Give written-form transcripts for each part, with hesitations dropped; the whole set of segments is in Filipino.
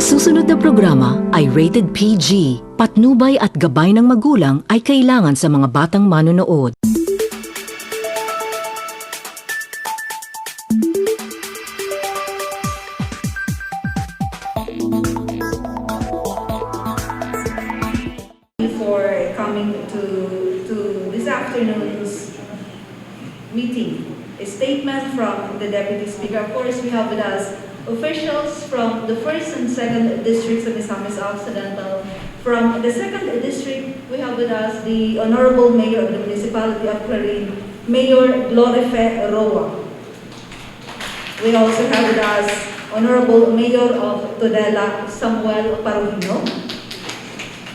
Ang susunod na programa ay rated PG. Patnubay at gabay ng magulang ay kailangan sa mga batang manonood. For coming to this afternoon's meeting. A statement from the Deputy Speaker. Of course, we have with us officials from the 1st and 2nd districts of Misamis Occidental. From the 2nd district, we have with us the Honorable Mayor of the Municipality of Clarin, Mayor Glorife Roa. We also have with us Honorable Mayor of Tudela, Samuel Parugino.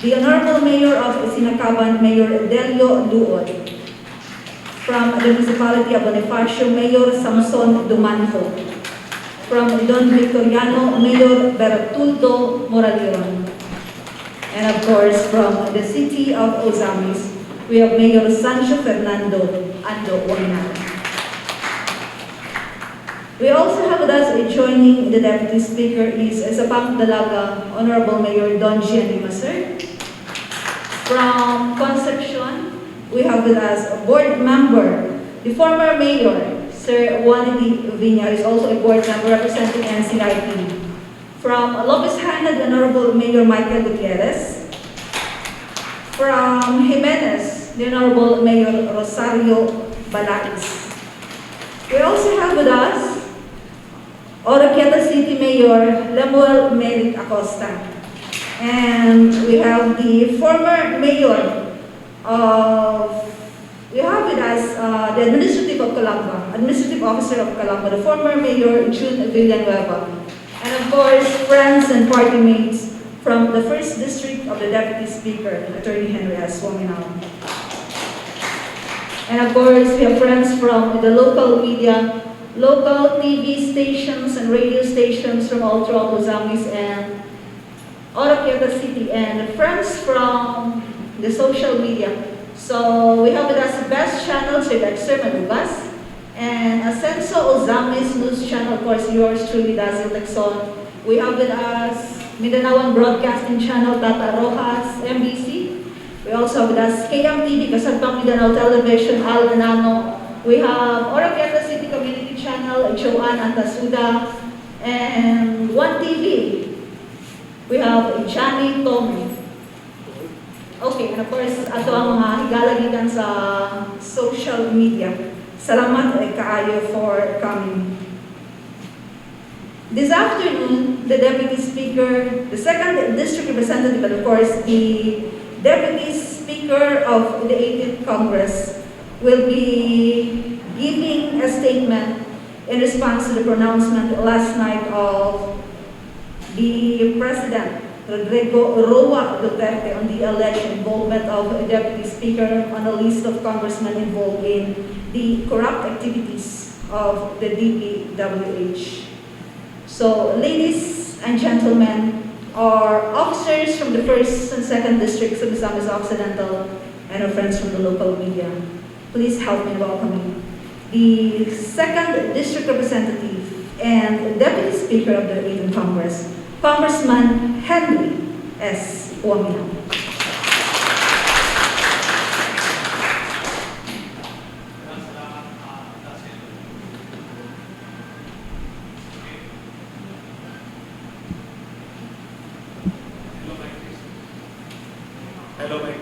The Honorable Mayor of Sinacaban, Mayor Delio Luod. From the Municipality of Bonifacio, Mayor Samson Dumanto. From Don Victoriano, Mayor Bertuldo Moralion. And of course, from the City of Ozamis, we have Mayor Sancho Fernando Ando Oaminal. We also have with us joining the Deputy Speaker is Sapang Dalaga, Honorable Mayor Don Gianni Maser. From Concepcion, we have with us a board member, the former mayor, Sir Juanity Viña, is also a board member representing NCIP. From Lopez Haina, the Honorable Mayor Michael Gutierrez. From Jimenez, the Honorable Mayor Rosario Balais. We also have with us Oroquieta City Mayor Lemuel Meric Acosta. And we have the former mayor of, we have with us the administrative officer of Calamba, the former mayor June Villanueva. And of course, friends and party mates from the 1st district of the Deputy Speaker, Attorney Henry S. Oaminal. And of course, we have friends from the local media, local TV stations and radio stations from all throughout Ozamis and Oroquieta City, and friends from the social media. So we have with us Best Channel, Sir Dexter Malugas, and Ascenso Ozamis News Channel, of course, yours truly, Dazzle Lexon. We have with us Mindanaoan Broadcasting Channel, Tata Rojas, MBC. We also have with us KMTV, Kasagpang Mindanao Television, Al Ganano. We have Oroquieta City Community Channel, Joanne Antasuda, and One TV. We have Johnny Tommy. Okay, and of course, ato ang mga higalagitan sa social media. Salamat kaayo for coming. This afternoon, the Deputy Speaker, the 2nd District Representative, and of course, the Deputy Speaker of the 18th Congress will be giving a statement in response to the pronouncement last night of the President, Rodrigo Roa Duterte, on the alleged involvement of a Deputy Speaker on a list of congressmen involved in the corrupt activities of the DPWH. So, ladies and gentlemen, our officers from the 1st and 2nd districts of Misamis Occidental and our friends from the local media, please help me in welcoming the 2nd District Representative and Deputy Speaker of the 18th Congress, Congressman Henry S. Oaminal. Hello, Mike.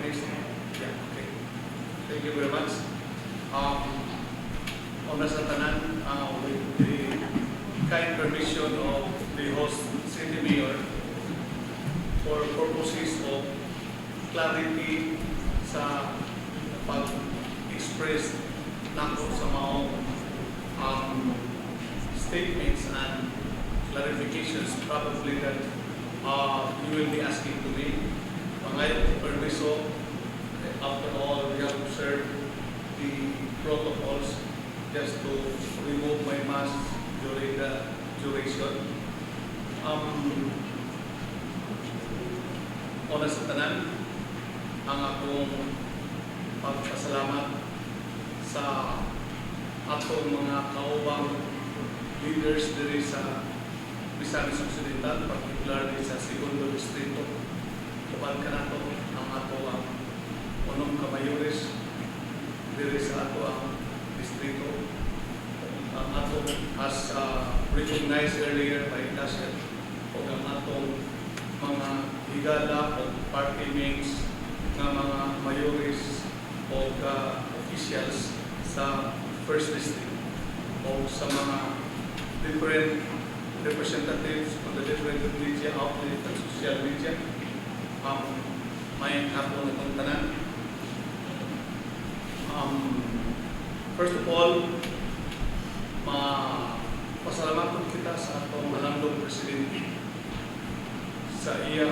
Yeah, okay. Thank you very much. Una sa tanan, with the kind permission of the host City Mayor, for purposes of clarity sa pag-express nako sa mga statements and clarifications probably that you will be asking to me. Mga permiso, after all, we have observed the protocols just to remove my mask during the duration. Una sa tanan, ang akong pagpasalamat sa atong mga kaubang leaders diri sa Misamis Occidental, particularly sa segundo distrito. Kapag ka na ito, ang ato ang unong kamayores, diri sa ato ang distrito. Ang ato, as recognized earlier by Dasher, o ang atong mga higala o party mates ng mga mayores o officials sa first district o sa mga different representatives on the different media outlets and social media. May hapon na itong tanan. First of all, pasalamatan kita sa atong malandong presidente sa iya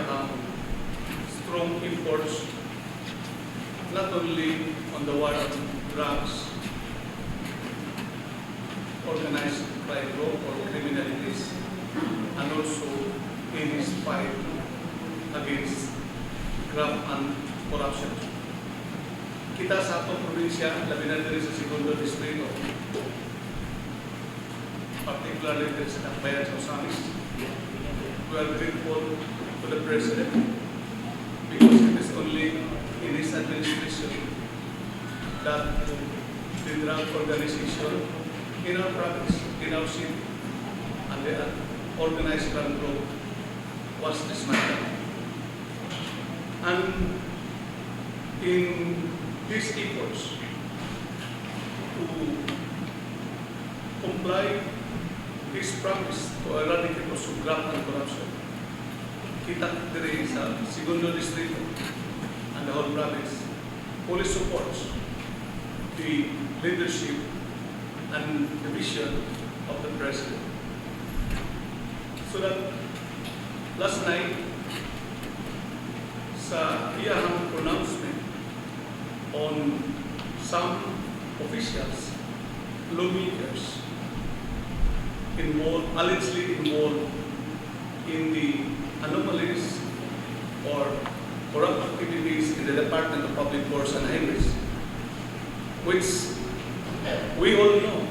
strong efforts not only on the war on drugs, organized crime or criminalities, and also in his fight against graft and corruption. Kita sa atong probinsya, labi na diri sa segundo distrito, particularly diri sa Dakbayan sa Osamis, we are grateful to the President because it is only in his administration that the drug organization in our province, in our city, and the organized crime group was dismantled. And in these efforts to comply his promise to eradicate graft and corruption, kita diri sa segundo distrito and the whole province fully supports the leadership and the vision of the President. So that last night, sa iyang pronouncement on some officials, lawmakers, allegedly involved in the anomalies or corrupt activities in the Department of Public Works and Highways, which we all know,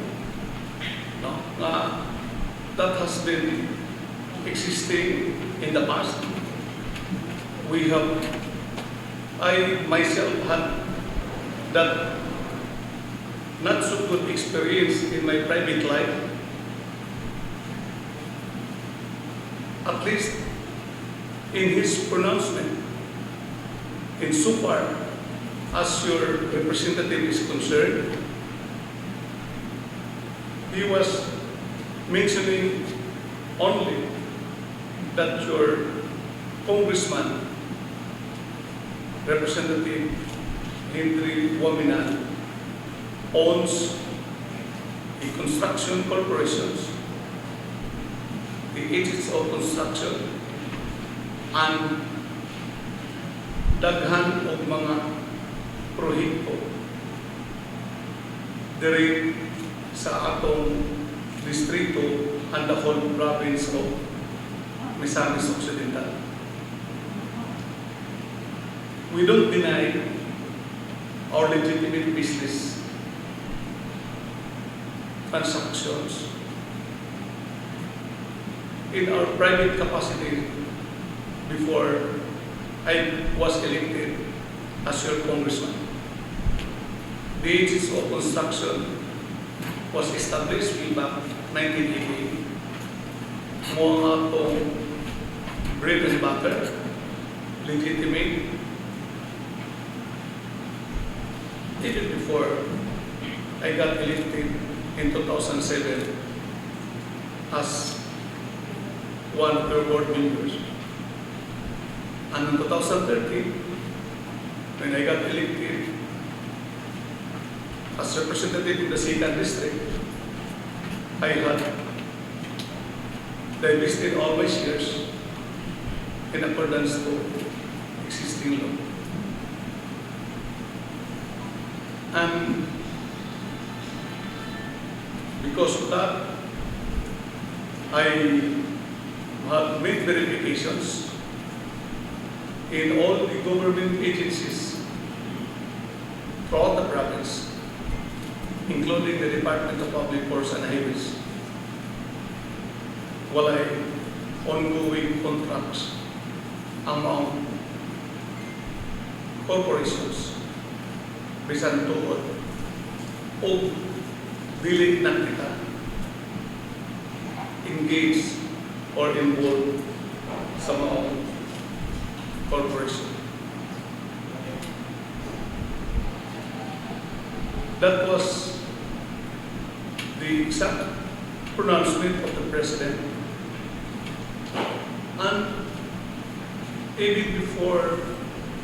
no? That has been existing in the past. I myself had that not so good experience in my private life, at least in his pronouncement, in so far as your representative is concerned. He was mentioning only that your congressman, Representative Henry Oaminal, owns the construction corporations, the agents of construction, and daghan og mga proyekto diri sa atong distrito and the whole province of Misamis Occidental. We don't deny our legitimate business transactions in our private capacity before I was elected as your congressman. The agency of construction was established way back 1988. Mo ang atong bread and butter, legitimate, even before I got elected in 2007 as one of the board members. And in 2013, when I got elected as representative in the 2nd District, I had divested all my shares in accordance to existing law. And because of that, I have made verifications in all the government agencies throughout the province, including the Department of Public Works and Highways. Walay ongoing contracts among corporations bisan tuod o dili na kita engage or involved sa mga corporation. That was the exact pronouncement of the President. And even before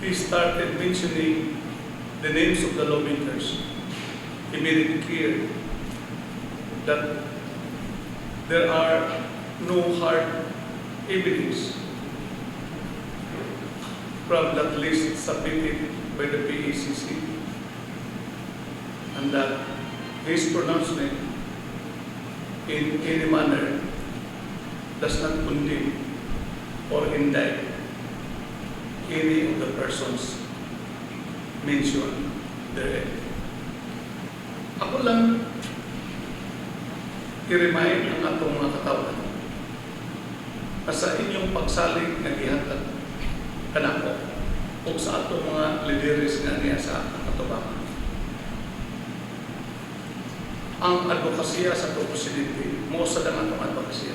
he started mentioning the names of the lawmakers, he made it clear that there are no hard evidence from that list submitted by the PACC, and that his pronouncement in any manner does not condemn or indict any of the persons mentioned therein. Ako lang i-remind ang atong mga katawan na sa inyong pagsalig na gihatag kanako o sa atong mga lideres nga niya sa katubangan. Ang advokasya sa atong presidente, mo sa dangan atong advokasya.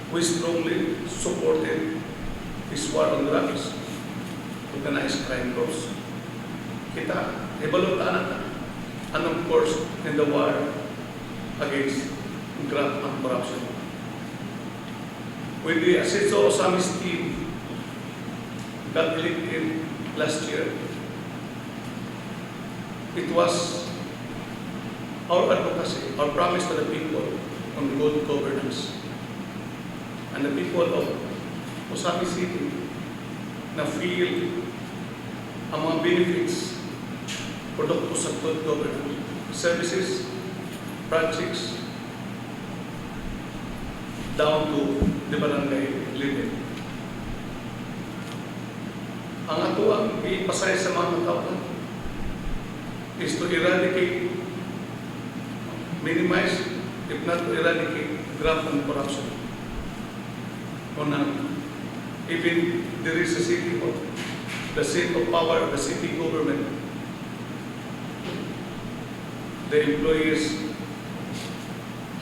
We strongly supported his war on drugs, organized crime groups. Kita, ibalutaan natin anong course in the war against graft and corruption. With the Assetso Osamis team got elected last year, it was our advocacy, our promise to the people on good governance. And the people of Osamis City na feel ang mga benefits produkto sa good governance, services, projects, down to the barangay level. Ang ato ang ipasay sa mga katawan is to eradicate, minimize, if not to eradicate, graft and corruption. Even there is a city of the seat of power of the city government. The employees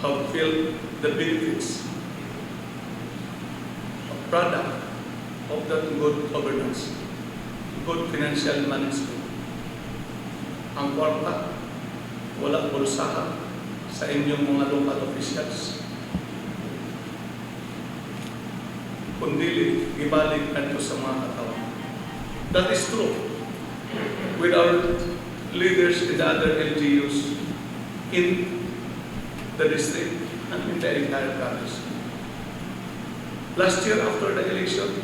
have felt the benefits of product of that good governance, good financial management. Ang kwarta, wala bulsahan sa inyong mga local officials. Kundi ibalik nato sa mga katawan. That is true with our leaders in the other LGUs in the district and in the entire province. Last year after the election,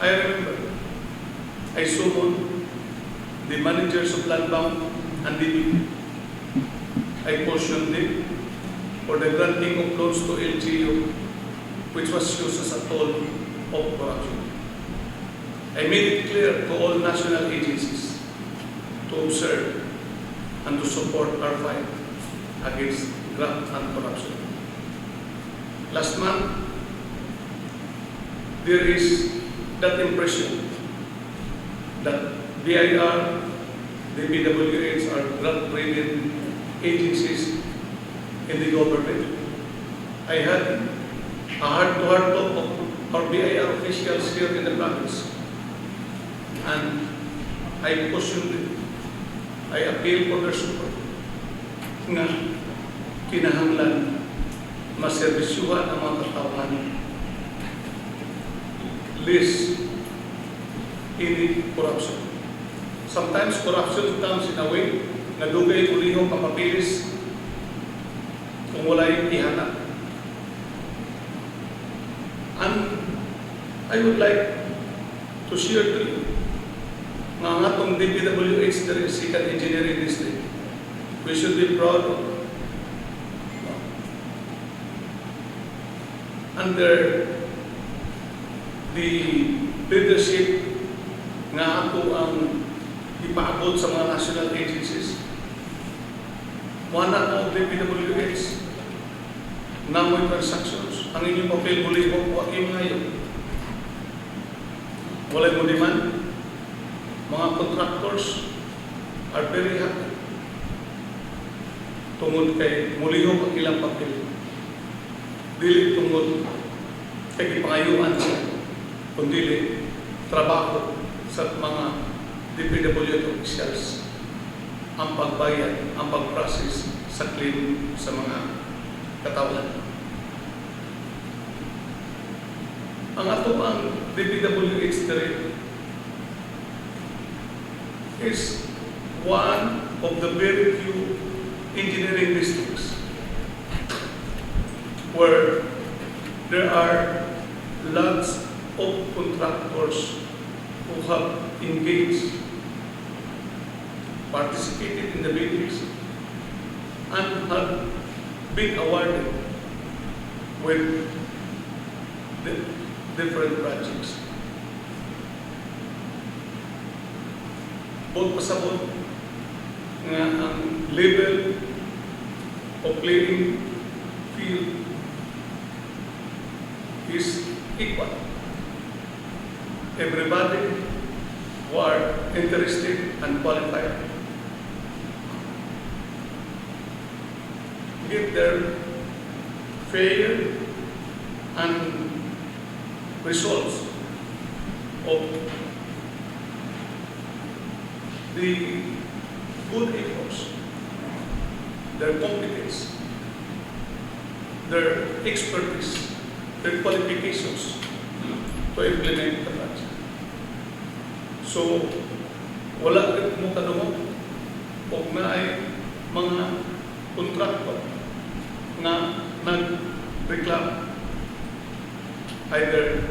I remember I summoned the managers of Land Bank and DBP. I cautioned them for the granting of loans to LGU, which was used as a tool of corruption. I made it clear to all national agencies to observe and to support our fight against graft and corruption. Last month, there is that impression that BIR, the PWH are graft-ridden agencies in the government. I had a heart-to-heart talk of our BIR officials here in the province, and I cautioned them. I appeal for their support nga kinahanglan maserbisyuhan ang mga katawan less any corruption. Sometimes corruption comes in a way na dugay ulihong papapilis kung wala'y ihanap. And I would like to share to you nga ang atong DPWH, the Sikat Engineering District, we should be proud of. Under the leadership nga ako ang ipaabot sa mga national agencies, one of DPWH, namoy transactions ang inyong papel muli mo po yung ngayon. Walay mo demand. Mga contractors are very happy. Tungod kay muliho ang ilang papel. Dili tungod kay gipangayuan siya, kundi trabaho sa mga DPWH officials ang pagbayad, ang pag-process sa claim sa mga katawan. Ang ato ang DPWH direct is one of the very few engineering districts where there are lots of contractors who have engaged, participated in the biddings, and have been awarded with the different projects. Both pasabot nga ang level of playing field is equal. Everybody who are interested and qualified give their fair and results of the good efforts, their competence, their expertise, their qualifications to implement the project. So, wala rin mo kanungo o na ay mga kontraktor na nag-reclam either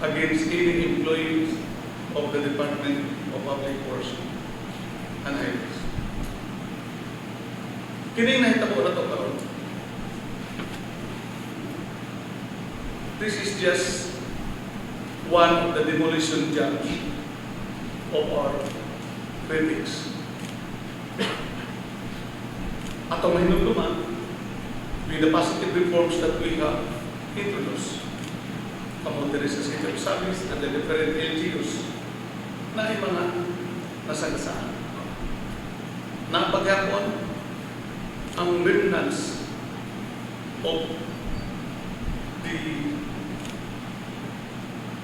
against any employees of the Department of Public Works and Highways. Kining nahitabo na ito karon. This is just one of the demolition jobs of our critics. Atong hinugluman with the positive reforms that we have introduced among the City of Service and the different LGUs na ay mga nasagasaan. Napaghapon ang remnants of the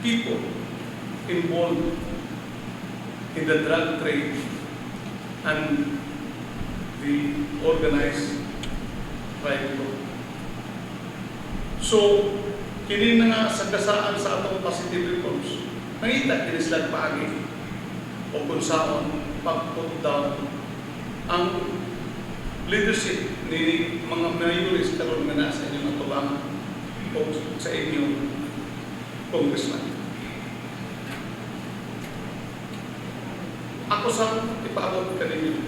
people involved in the drug trade and the organized crime. So, kini na nga sa kasaan sa atong positive reforms, nangita kini sila paagi o kung saan pag-put down ang leadership ni mga mayores karon nga nasa inyong atubang o sa inyong congressman. Ako sa ipaabot kaninyo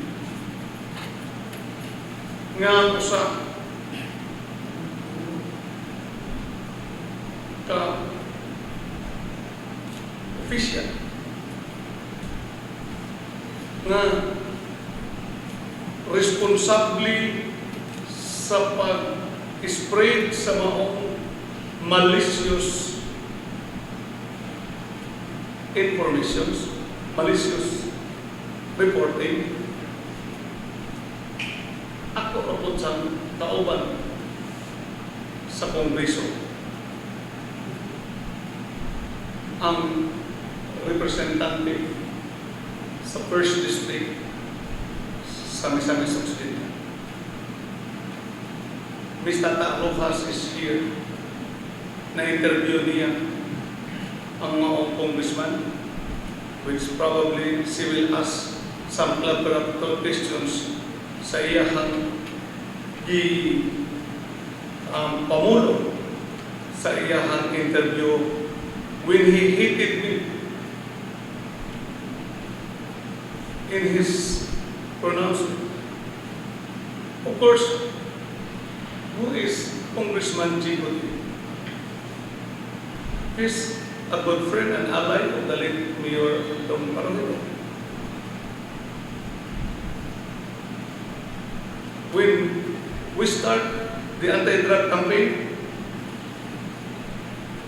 nga usa ka official nga responsibly sa pag-spread sa maong malicious informations, malicious reporting. Ako rapod sa kauban sa Kongreso ang representante sa First District sa Misamis Occidental. Ms. Tata Rojas is here. Na-interview niya ang mga congressman, which probably she will ask some collaborative questions sa iyahang pamulo sa iyahang interview when he hated me in his pronouncement. Of course, who is Congressman Chicote? He's a good friend and ally of the late Mayor Dong Marolero. When we start the anti-drug campaign,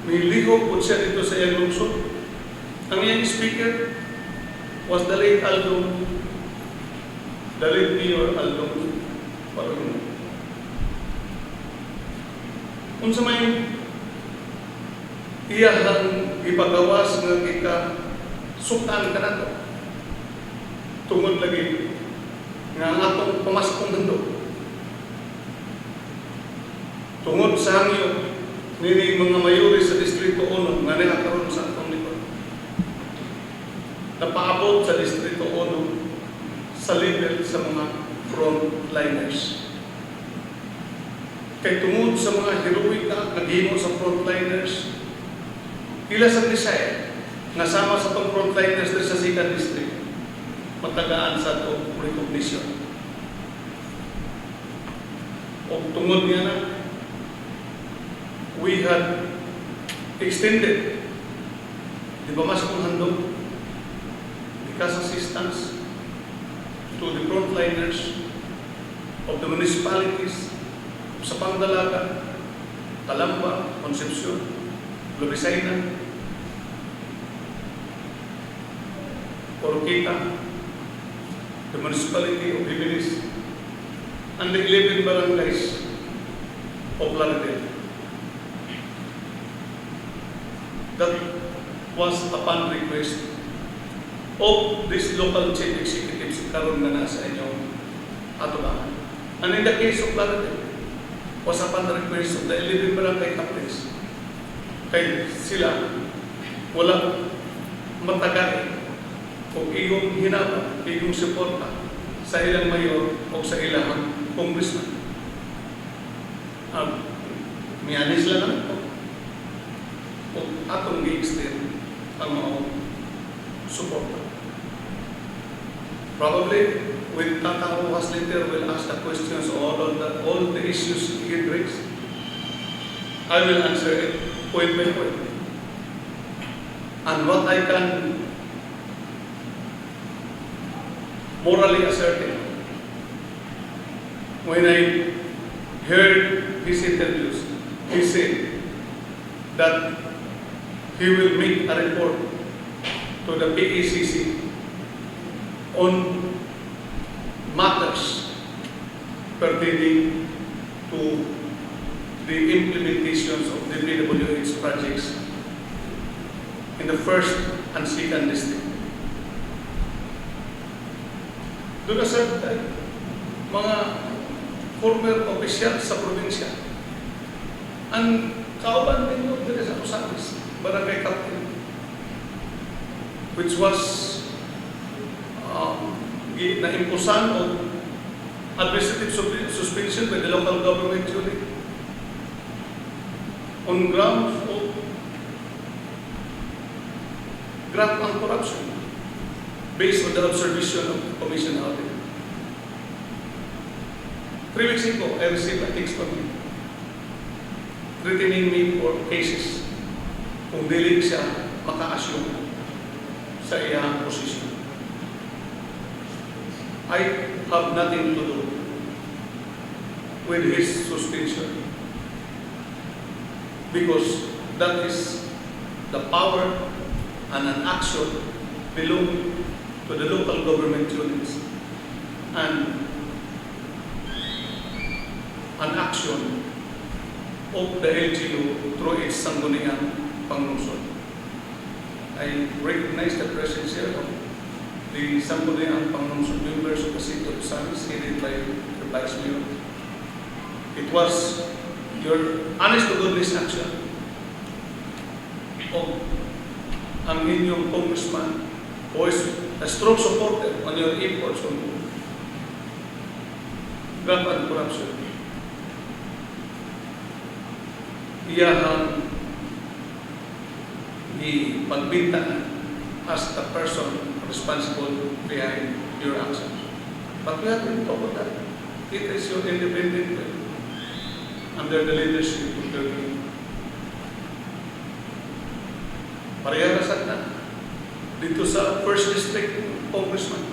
may lihok po siya dito sa iyang lungsod. Ang iyang speaker was the late Mayor Aldong Parang. Kung sa may iyahang ipagawas nga kita suktan ka na to, tungod lagi nga ang atong pamaskong handog. Tungod sa hangyo nini mga mayori sa Distrito 1 nga nakakaroon sa atong likod. Napaabot sa Distrito 1 sa level sa mga frontliners. Kay tungod sa mga heroika naghimo sa frontliners, ila sa Bisaya nga sama sa itong frontliners sa 2nd District, matagaan sa itong recognition. O tungod niya na, we had extended the pamaskong handog, the cash assistance to the frontliners of the municipalities sa Pangdalaga, Calamba, Concepcion, Lubisaina, Oroquita, the municipality of Ibilis, and the 11 barangays of Laredale. That was upon request of these local chief executives karon na nasa inyong atubangan. And in the case of Laredale, was upon the request of the 11 barangay captains. Kaya sila wala matagay o iyong hinaba, iyong suporta sa ilang mayor o sa ilang congressman. Miyanis lang naman po. O atong gi-extend ang mga suporta. Probably, when Tata Rojas later will ask the questions all the issues he brings, I will answer it point by point. And what I can morally ascertain, when I heard his interviews, he said that he will make a report to the PACC on matters pertaining to the implementations of the PWH projects in the 1st and 2nd district. Doon na sa mga former officials sa probinsya. Ang kauban din mo dito sa Usamis, barangay captain, which was na-imposan o administrative suspension by the local government unit on grounds of graft and corruption based on the observation of the commission audit. 3 weeks ago, I received a text from him threatening me for cases kung dili siya maka-assume sa iyang posisyon. I have nothing to do with his suspension because that is the power and an action belong to the local government units and an action of the LGU through its Sangguniang Panglungsod. I recognize the presence here of the Sangguniang Panglungsod members of the City of Usamis, headed by the Vice Mayor. It was your honest-to-goodness action of ang inyong congressman who is a strong supporter on your efforts on graft and corruption. Iyahang ipagbintangan as the person responsible behind your actions. But we have been told that it is your independent will under the leadership of the king. Pareharasan na dito sa 1st District Congressman.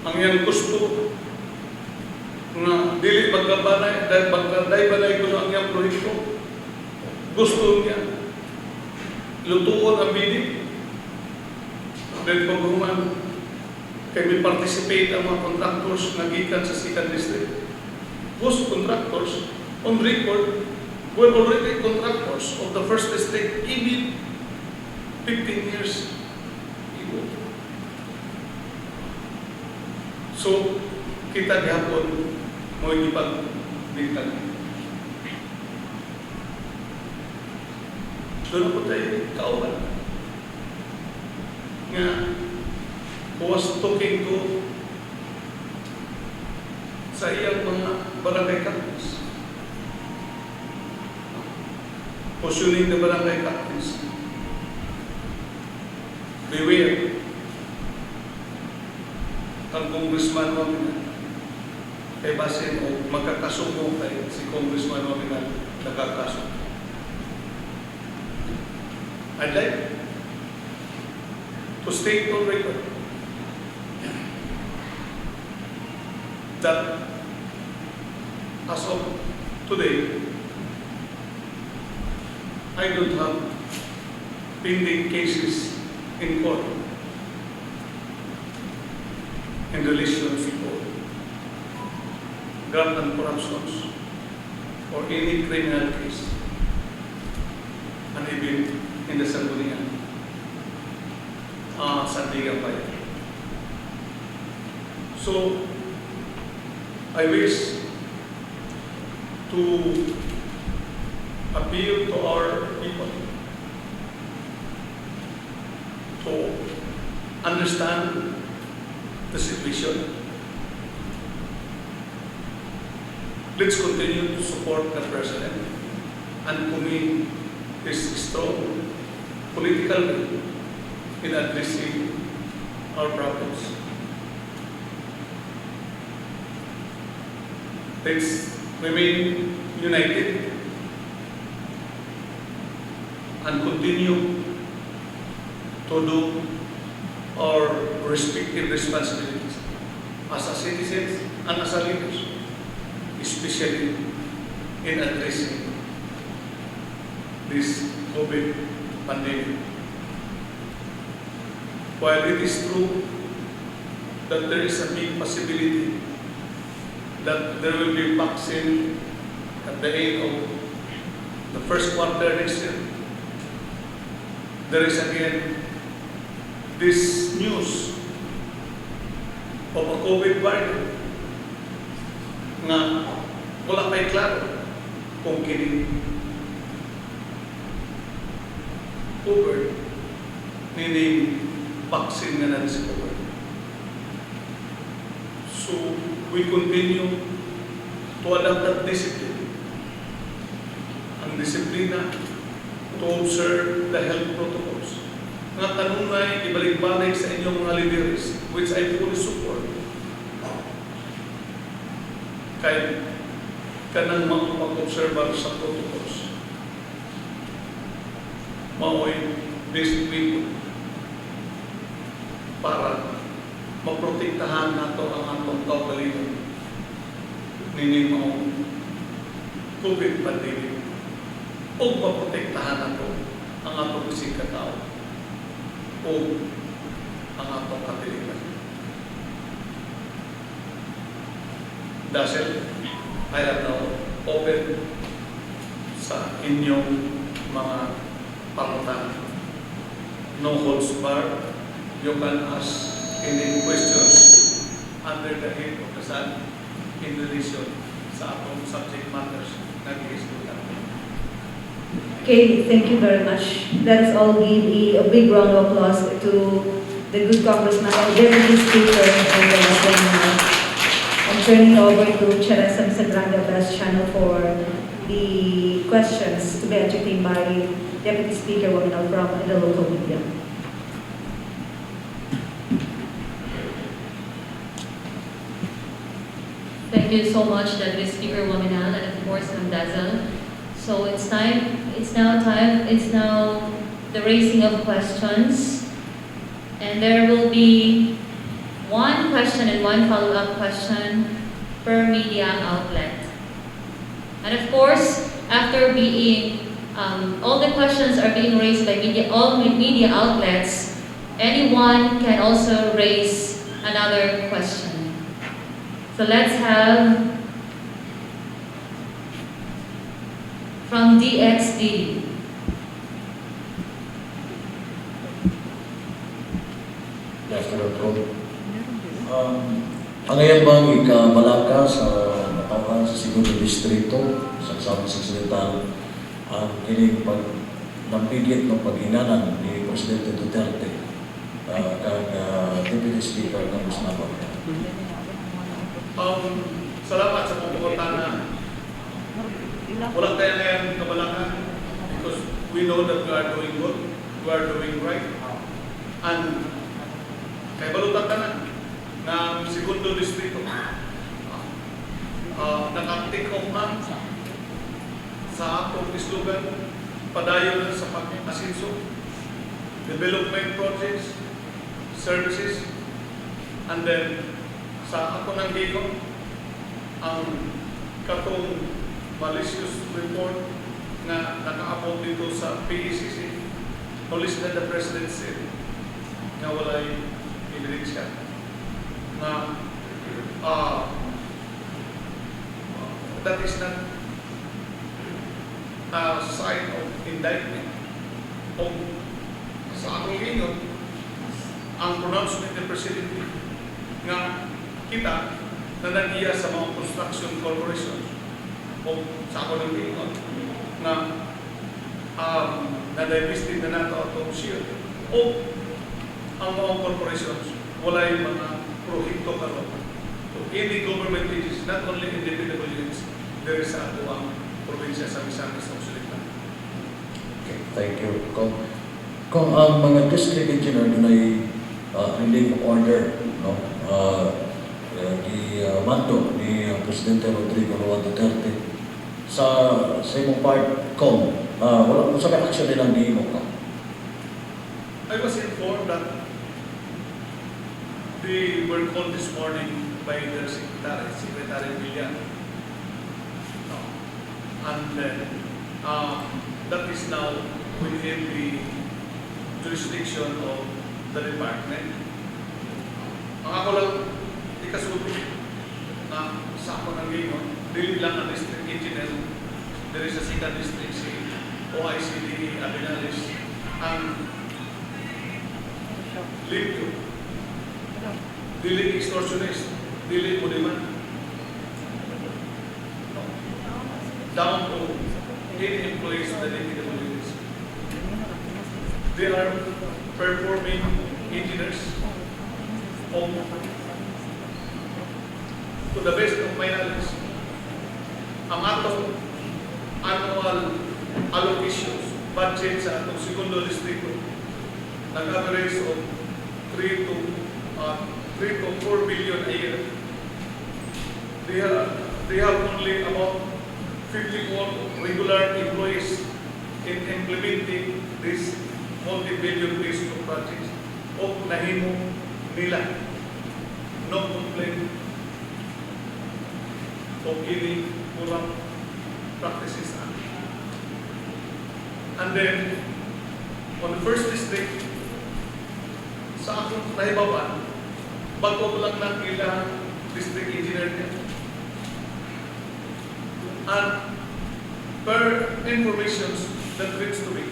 Ang iyang gusto na dili magkabanay ko na ang iyang proyekto gusto niya lutuon ang bidding. Then paghuman, kay may participate ang mga contractors na gikan sa second district. Those contractors, on record, were already contractors of the first district even 15 years ago. So, kita gihapon mo ipag-bigtan. Doon ako tayo kauban. Nga, who was talking to sa iyang mga barangay captains. Positioning the barangay captains. Beware. Ang Congressman Oaminal kay basin o magkakasumo kay si Congressman Oaminal nakakaso. I'd like to state on record that as of today, I don't have pending cases in court in relation to graft and corruptions or any criminal case, and even in the Sangguniang Sandigan Bayan. So, I wish to appeal to our people to understand the situation. Let's continue to support the President and commit his strong political will in addressing our problems. Let's remain united and continue to do our respective responsibilities as a citizens and as a leaders, especially in addressing this COVID pandemic. While it is true that there is a big possibility that there will be vaccine at the end of the first quarter next year, there is again this news of a COVID variant nga wala pa'y klaro kung kini covered meaning vaccine nga na-discover. So, we continue to adapt that discipline. Ang disiplina to observe the health protocols. Nga kanunay, ibalik-balik sa inyong mga leaders, which I fully support. Kahit kanang mag-observe sa protocols. Maoy basic people para maprotektahan nato ang atong kaugalingon nini mga COVID pandemic o maprotektahan nato ang atong isig katao o ang atong katilikan. Dahil I am now open sa inyong mga pangutan. No holds barred. You can ask any questions under the head of the sun in relation sa atong subject matters na giiskutan. Okay, thank you very much. Let us all give a big round of applause to the good Congressman, our Deputy Speaker, and the Oaminal. I'm turning over to Cheresam Sagrada Best Channel for the questions to be entertained by Deputy Speaker Oaminal from the local media. Thank you so much, Deputy Speaker Oaminal, and of course, Ma'am Dazzle. So it's now the raising of questions. And there will be one question and one follow-up question per media outlet. And of course, after being All the questions are being raised by all media outlets. Anyone can also raise another question. So let's have from DXD. Yes, Dr. Ano yan bang ikabalaka sa natawan sa segundo distrito sa South Occidental ang kining nampigit ng pag-inanan ni Presidente Duterte kag Deputy Speaker ng Musnabang? Salamat sa pagkakotana. Wala tayo ngayon kabalakan because we know that we are doing good, we are doing right. And kay balutan tanan na segundo distrito naka-take off na sa atong islugan, padayon na sa pag-asinso, development projects, services, and then sa ako ng gigo, ang katong malicious report na nakaabot dito sa PECC, knowledge na the President said na walay ebidensya na that is not a sign of indictment. O sa akong ingon, ang pronouncement ng President nga kita na nagiya sa mga construction corporation o sa ako ng ingon na na-divested na nato atong share o ang mga corporations wala yung mga prohibito karon. So, any government agencies, not only in the PWS, there is sa ato ang probinsya sa Misamis Occidental. Okay, thank you. Kung ang mga district engineer doon ay reading order, no? Mando ni Presidente Rodrigo Roa Duterte sa imong part, Cong, wala mo sa action nilang giimo ka? I was informed that they were called this morning by their Secretary Villan. And that is now within the jurisdiction of the department. Ang ako lang ikasulti na sa ako ng gingon, dili lang ang district engineer, there is a second district, si OICD, Oaminal, ang limpyo, dili extortionist, dili mo demand, down to any employees of the DPWS. They are performing engineers of, to the best of my knowledge, ang atong annual allocations, budget sa atong segundo distrito, nag-average of 3 to 4 billion a year. They have only about 54 regular employees in implementing this multi-billion peso projects o nahimo nila no complaint of any corrupt practices. And then on the first district sa akong nahibawan, bago lang ng ilang district engineer niya. And per information that reads to me,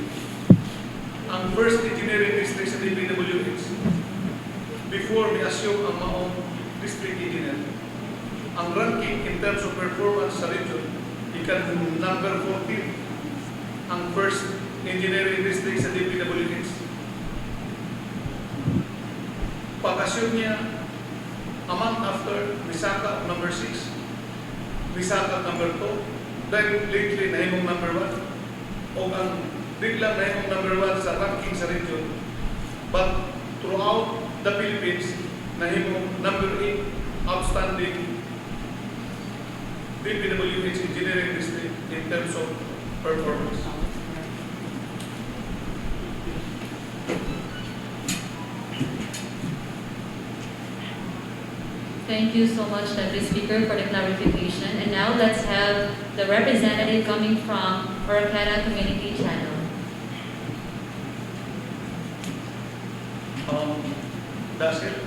ang first engineering district sa DPWH, before may assume ang maong district engineer, ang ranking in terms of performance sa region, ikan number 14, ang first engineering district sa DPWH. Pag-assume niya, a month after, Misaka number 6, Misaka number 2, then lately nahimong number 1, o ang biglang nahimong number 1 sa ranking sa region. But throughout the Philippines, nahimong number 8 outstanding DPWH engineering district in terms of performance. Thank you so much, Deputy Speaker, for the clarification. And now let's have the representative coming from Orocana Community Channel. That's it.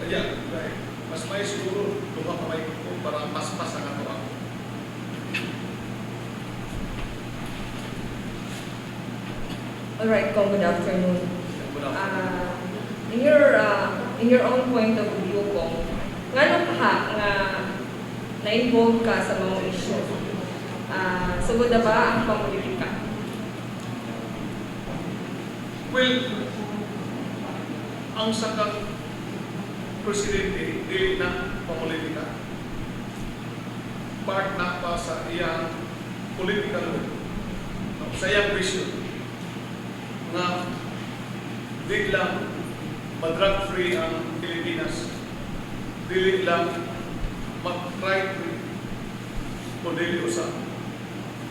Yeah, right. Mas may siguro luha kamay ko para mas ang ato ako. All right, Cong, good afternoon. Good afternoon. In your own point of view, Cong, ngano ka nga na-involve ka sa mga issue? Sugod na ba ang pamolitika? Well, ang sakang presidente dili na pamulitika. Part na pa sa iyang political sa iyang vision na di lang mag-drug free ang Pilipinas, dili lang mag-crime free o dili usap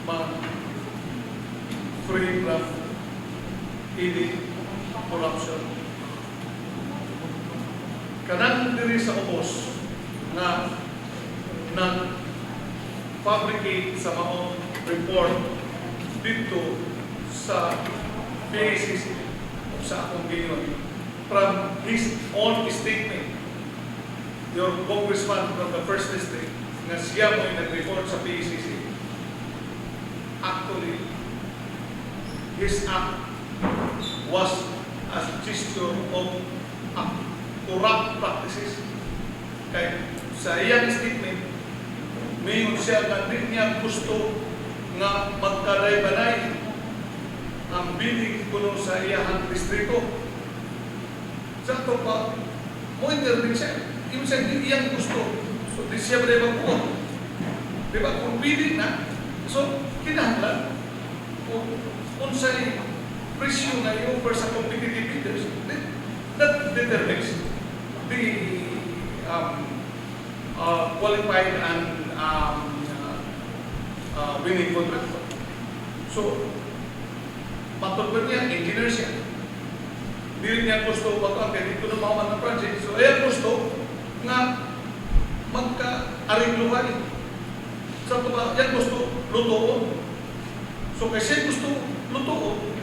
mag-free from any corruption. Kanang diri sa ubos na nag-fabricate sa maong report dito sa PACC sa akong gingon from his own statement, your congressman from the first district nga siya mo nag-report sa PACC. Actually, his act was a gesture of corrupt practices. Kaya sa iyang statement, mayon siya nga di niya gusto nga magkaday-baday ang bidding kuno sa iyang distrito. Sa ito pa, mo intervene siya. Ibig siya di iyang gusto. So di siya ba magbuot? Diba? Kung bidding na, so kinahanglan kung sa'y presyo na yung sa competitive bidders, that determines the qualified and winning contract. So, matulog niya, engineer siya. Hindi niya gusto pag-akit, dito na makamang na project. So, ayan gusto nga magka-arigluhan. Sa ito ba, yan gusto lutoon. So, kasi gusto lutoon,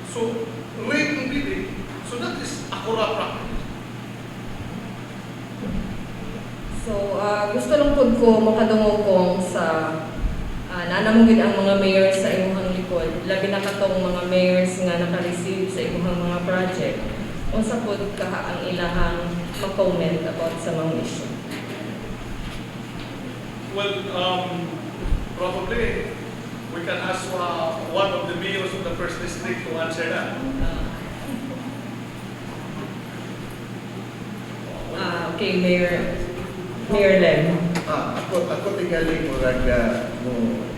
so, rate ng bidding, so that is a corrupt practice. So, gusto lang po ko makadungog kong sa nanamugid ang mga mayors sa imuhang likod, labi na katong mga mayors nga naka-receive sa imuhang mga project, unsa po ka ang ilahang mag-comment about sa mga issue? Well, probably we can ask one of the mayors of the first district to answer that. Okay, Mayor Lem. Ako tingali mo mo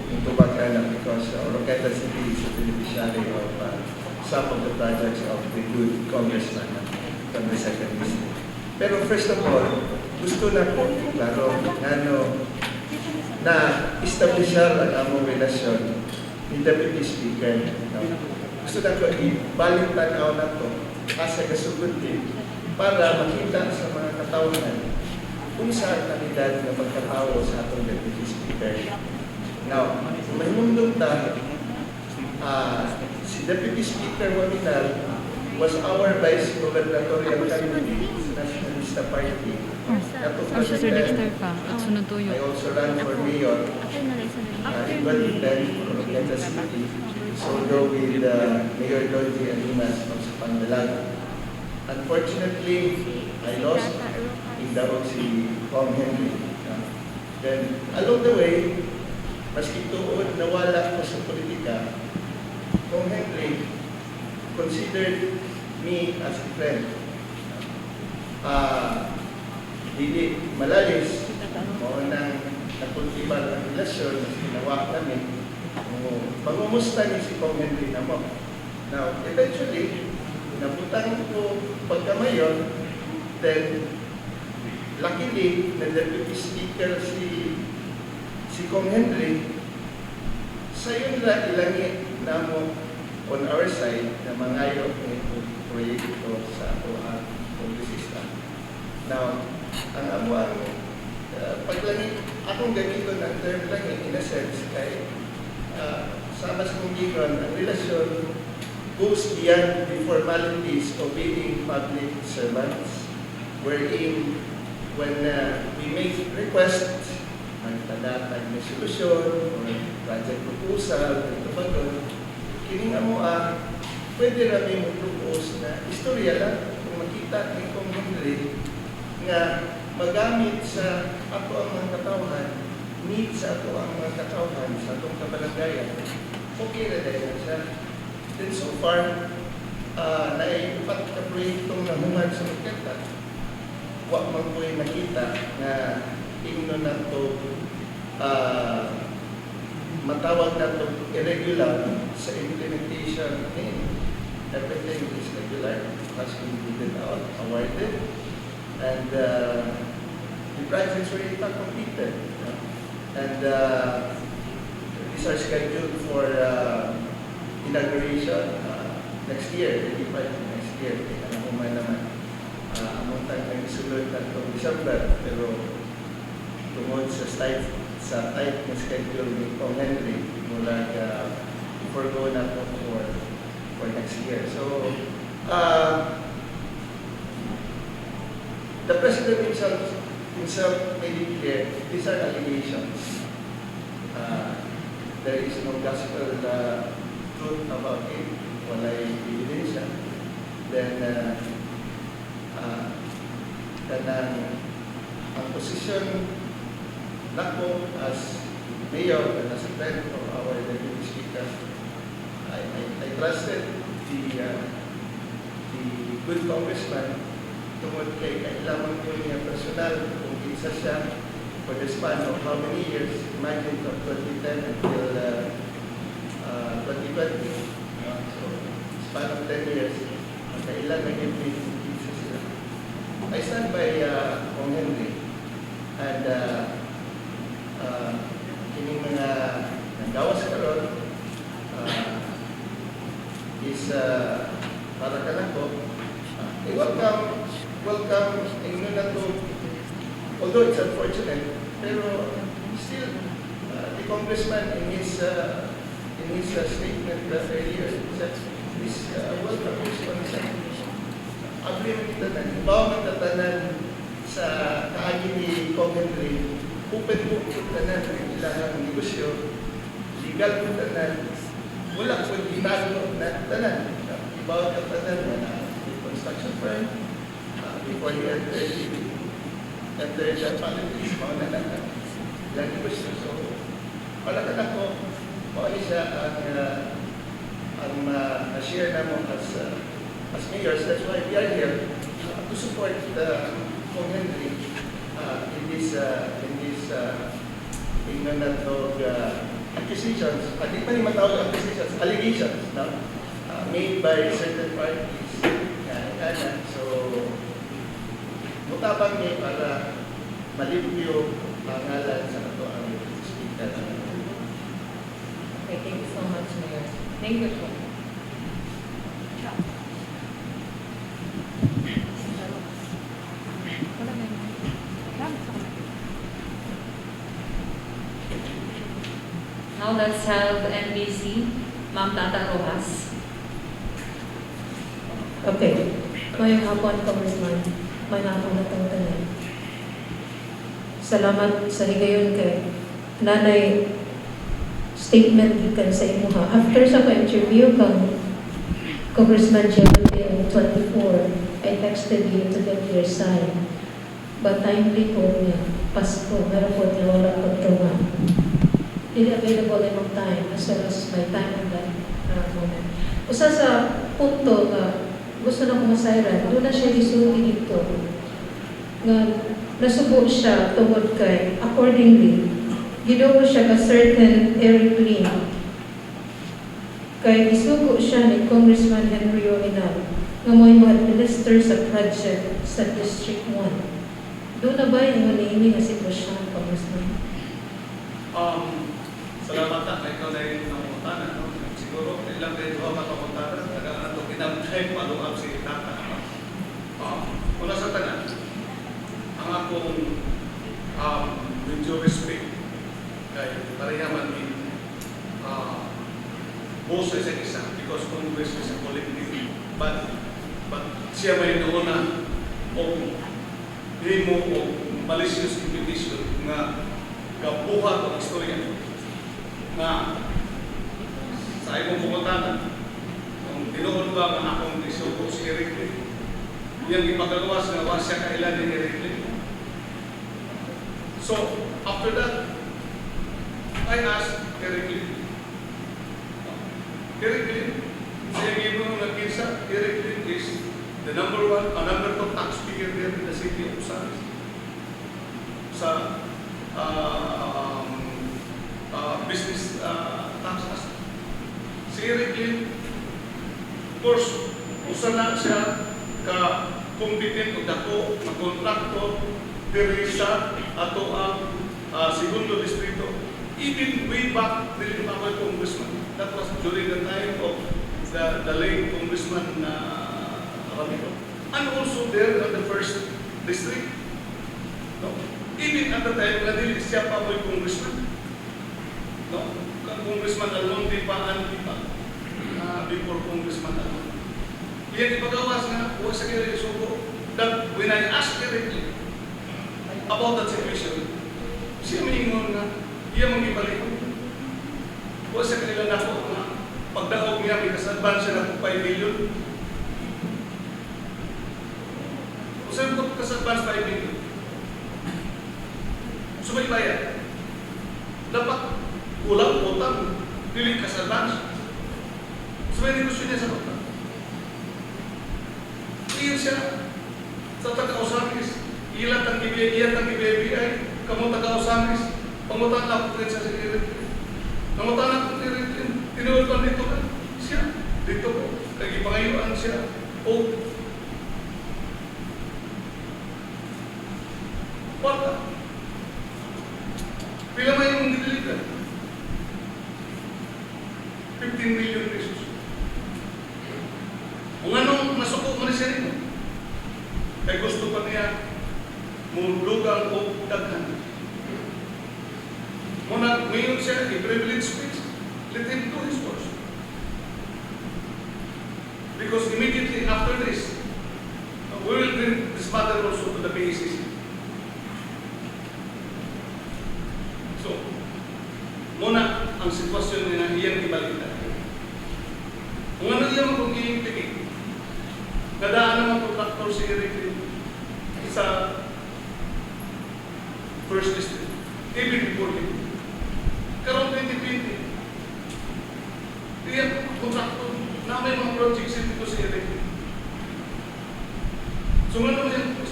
itubag na because Oroqueta City is a beneficiary of some of the projects of the good congressman from the second district. Pero first of all, gusto na ko klaro na establishar ang among relasyon ni Deputy Speaker. Gusto na ko ibalik tanaw na to asa kasugod para makita sa mga katawhan kung saan kandidat na magkatawo sa atong Deputy Speaker. Now, may mundong si Deputy Speaker Oaminal was our vice gubernatorial candidate sa Nationalista Party. I also ran for mayor in 2010 for Oroqueta City, although with Mayor Doji Alimas from Pangalaga. Unfortunately, I lost in Davao si Cong Henry. Then, along the way, maski tuod nawala ko sa politika, Cong Henry considered me as a friend. Hindi malalis, mo nang nakultibar ang relasyon na ginawa kami. Pangumusta ni si Cong Henry na mo. Now, eventually, nabutan ko pagkamayon, then luckily, na Deputy Speaker si Cong Henry, sayon na ilangi na mo on our side na mangayo ng proyekto sa ato ang kongresista. Now, Ang amo ang paglangit, akong ganito ng term lang in a sense, kay sama sa kong gigon, ang relasyon goes beyond the formalities of being public servants, wherein when we make requests, magtadatag na solusyon or project proposal, ito ba doon, kining amo pwede namin mo propose na istorya lang kung makita ni Kong Henry nga magamit sa ato ang mga katawhan, need sa ato ang mga katawhan, sa atong kabalagayan, okay na dahil siya. Then so far, naiupat ka proyektong nahungan sa Maketa. Wa man ko'y nakita na tingno na ito matawag na ito irregular sa implementation. Everything is regular, has been given out, awarded, and the projects were in fact completed. And these are scheduled for inauguration next year, 25 next year. Alam mo man naman, among tayo ng isulod na itong December, pero tungod sa type na schedule ni Kong Henry, mula forgo na ito for next year. So, the President himself made it clear, these are allegations. There is no gospel truth about it. Walay ebidensya. Then, ang position nako as mayor and as a friend of our deputy speaker, I trusted the good congressman tungod kay kailangan ko niya personal kung isa siya for the span of how many years, imagine from 2010 until 2020. So, span of 10 years, kailangan naging isa sila. I stand by Kong Henry and kining mga nanggawas karon is para ka lang ko welcome ingno na to, although it's unfortunate, pero still the congressman in his statement earlier said this welcome is consent. Agree mo kita na bawa magtatanan sa kaagi ni Kong Henry, open book tanan ilang negosyo, legal po tanan, wala po ginago na tanan. Bawa magtatanan na construction firm, before he entered siya politics, mga nananan. Ilang negosyo. So, wala ka na po, mawali siya ang ma-share na mo as mayors. That's why we are here to support Kong Henry in this accusations, hindi pa ni matawag accusations, allegations, no? Made by certain parties. So, mutabang niya para malimpyo ang ngalan sa ito ang speaker. Okay, thank you so much, Mayor. Thank you po. Now let's have NBC, Ma'am Tata Rojas. Okay. Ngayong hapon, Congressman, may hapon na itong tanan. Salamat sa higayon kay nanay statement gikan sa imuha. After sa pa-interview kang Congressman Jeremy on 24, I texted you to get your sign. But timely po niya, Pasko, meron po niya wala pagtungan. Hindi available in time as well as my time on that moment. Usa sa punto na gusto na kumasayran, doon na siya isugi dito. Nga nasubo siya tungod kay, accordingly, gidogo siya ka certain airplane. Kay isugo siya ni Congressman Henry Oaminal nga mo'y ma-administer sa project sa District 1. Doon na ba yung maniini na sitwasyon, Congressman? Salamat na, ikaw na yung namuntanan. No? Siguro, ilang din ko makamuntanan. Tagaan ito, kinamtay paluap si Tata. Una sa tanan, ang akong with due respect kay parehaman ni boss sa isa't isa because Congress is a collective but siya may nauna o himo o malicious implication nga kabuhat o istorya nga sa imong pungutanan kung tinuod ba nga akong isuko si Eric Lee yang ipagaluwas nga wa siya kailan ni Eric Lee. So after that I asked Eric Lee siya gino nga kinsa Eric Lee is the number 2 taxpayer there in the city of Busan sa business taxes. Si Eric Lee, of course, usa na siya ka-competent o dako na kontraktor diri sa ato ang segundo distrito. Even way back, dili pa ako congressman. That was during the time of the late congressman Ramiro. And also there at the first district. No? Even at the time, na dili siya pa mo'y congressman. No? Congressman Almonte pa, before Congressman Almonte. Iyan ipagawas nga, huwag sa kaya isuko, that when I asked Eric about that situation, siya maingon na, iya mong ibalik. Huwag sa kanila na po na pagdaog niya, may kasadban siya na 5 billion. O saan po kasadban 5 billion? Sumaybayan. Dapat kulang utang, dili kasadban. Sumay negosyo niya sa utang. Iyon siya sa taga-Osamis. Ilat ang BBI, kamu taga-Osamis. Pangutan na po rin sa security. Pangutan na po rin. Tinuulpan dito ka. Siya. Dito po. Nagipangayuan siya. O. Wala. Pila may yung didiligan? 15 million pesos. Kung anong nasuko mo na siya rin, ay gusto pa niya mulugang o daghan. Muna, ngayon siya, i-privilege space. Let him do his work. Because immediately after this, we will bring this matter also to the PACC. So, muna, ang sitwasyon niya iyang ibalitan. Kung ano iyang mag-i-implicate, nadaan naman kontraktor si Eric sa first district, even before him. Karoon 2020, iyang kontraktor na may mga projects dito si Eric. Sumunod yan po.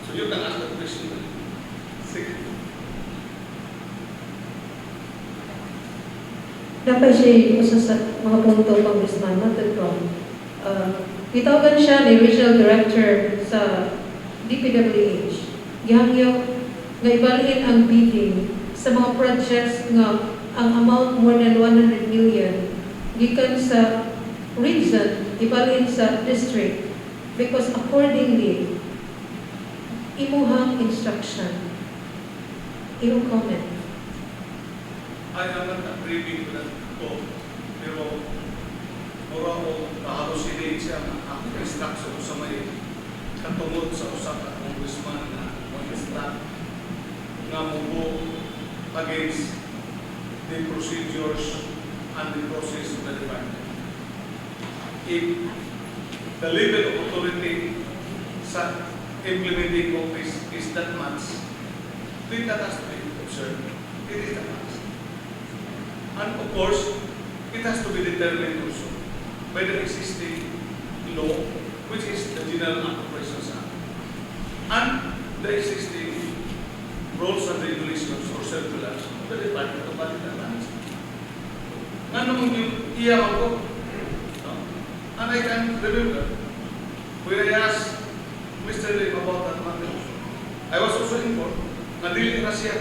So you can ask the question. Sige. Dapat siya isa sa mga punto Congressman Matutong. Itawagan siya ni Regional Director sa DPWH. Gihangyo nga ibalhin ang bidding sa mga projects nga ang amount more than 100 million gikan sa region ibalhin sa district because accordingly imuhang instruction. Iyong comment. I am not agreeing with that po, pero mura ko halos sinate siya ang instruction sa may katungod sa usak at congressman na mag-instruct nga mubo against the procedures and the process of the department. If the level of authority sa implementing office is that much, then that has to be observed. It is that much. And of course, it has to be determined also by the existing law, which is the General Appropriations Act, and the existing rules and regulations or circulars of the Department of Budget and Management. Nga naman yung iya ako, and I can remember when I asked Mr. Lim about that matter, I was also informed na dili na siya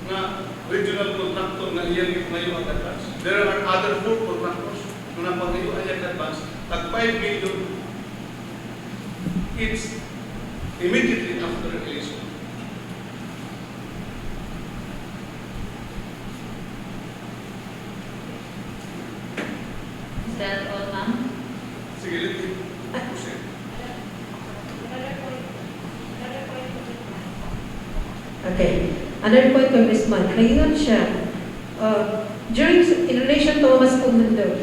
na regional contractor na iyan ngayon ang advance. There are other 4 contractors na napangayuan yung advance at 5 million it's immediately after election. Is that all, ma'am? Sige, let's proceed. Okay. Another point, Congressman. Nagingon siya, in relation to Mas Pumundo,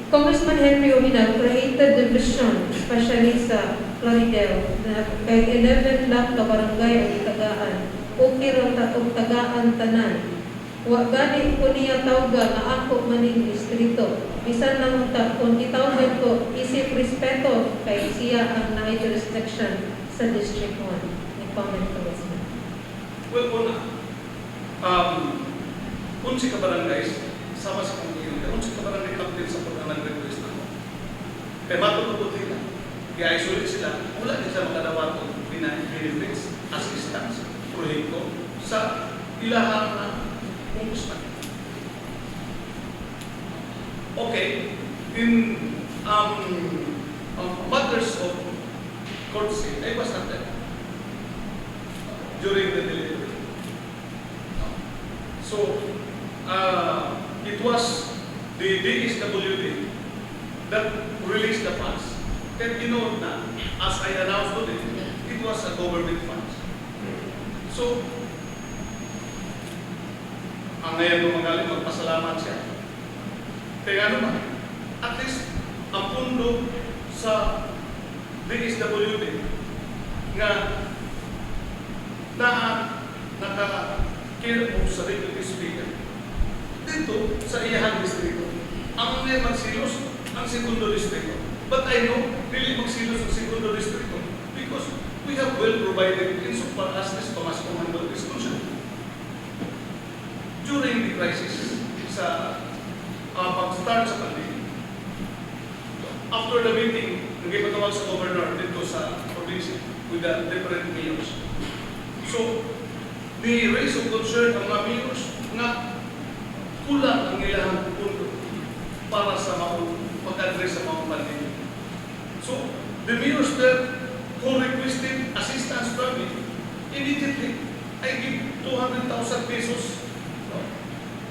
Congressman Henry Oaminal created division, especially sa Plaridel, na kay 11 lakh ka barangay ang itagaan. Okay ra ta og tagaan tanan. Wa gani ko niya tawga nga ako maning distrito. Bisan lang ta kung itawgan ko isip respeto kay siya ang naay jurisdiction sa District 1. Ni comment, Congressman. Well, una, unsi ka barangays, sama sa kong unsi ka barangay captain sa pagka-nag-request na mo. Kaya matutupot nila, i-isolate sila, wala din sa makadawat o benefits, assistance, proyekto sa ilahang na congressman. Okay, in matters of courtesy, I was not there during the delivery. So, it was the DSWD that released the funds. And you know na, as I announced today, it was a government funds. So, ang ngayon gumagaling, magpasalamat siya. Kaya naman, at least, ang pundo sa DSWD nga na naka-care of sa deputy speaker dito sa iyahang distrito. Ang may magsilos ang segundo distrito. But I know, really magsilos ang segundo distrito because we have well provided insofar as this Tomas Commander is concerned. During the crisis sa pag-start sa pandemic, after the meeting, nagipatawag sa governor dito sa province with the different mayors. So, the raise of concern ang mga mayors nga kulang ang ilang pundo para sa pag-address sa mga pandemic. So, the mayors there who requested assistance from me, immediately, I give 200,000 pesos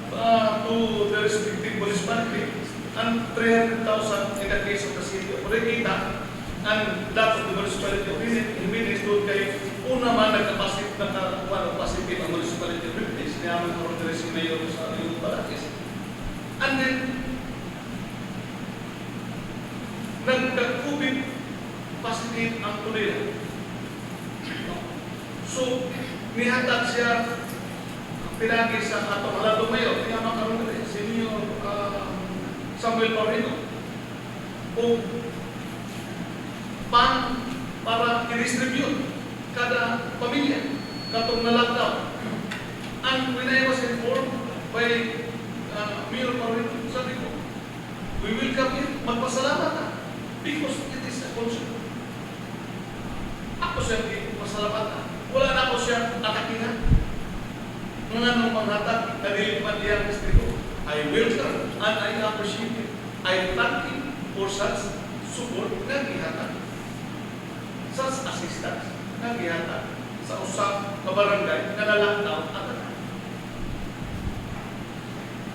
to the respective municipality and 300,000 in the case of the city of Requita and that of the municipality of Jimenez doon kayo una man nagka-positive ang municipality of Jimenez niya ang orderes yung mayor sa Rio Balates. And then, nagka-COVID positive ang Tulila. So, nihatag siya pinagi sa atong halatong mayor, kaya makaroon rin, Senior Samuel Paulino. O para i-distribute kada pamilya, katong na-lockdown. And when I was informed by Mayor Paulino, sabi ko, we will come here, magpasalamat na, because it is a concern. Ako siya pasalamat na. Wala na ako siya atakinan. Mga nung panghatag, kadilipan niyang distrito. I welcome and I appreciate it. I thank him for such support na gihatag. Such assistance na gihatag sa usap ka barangay na nalaktaw at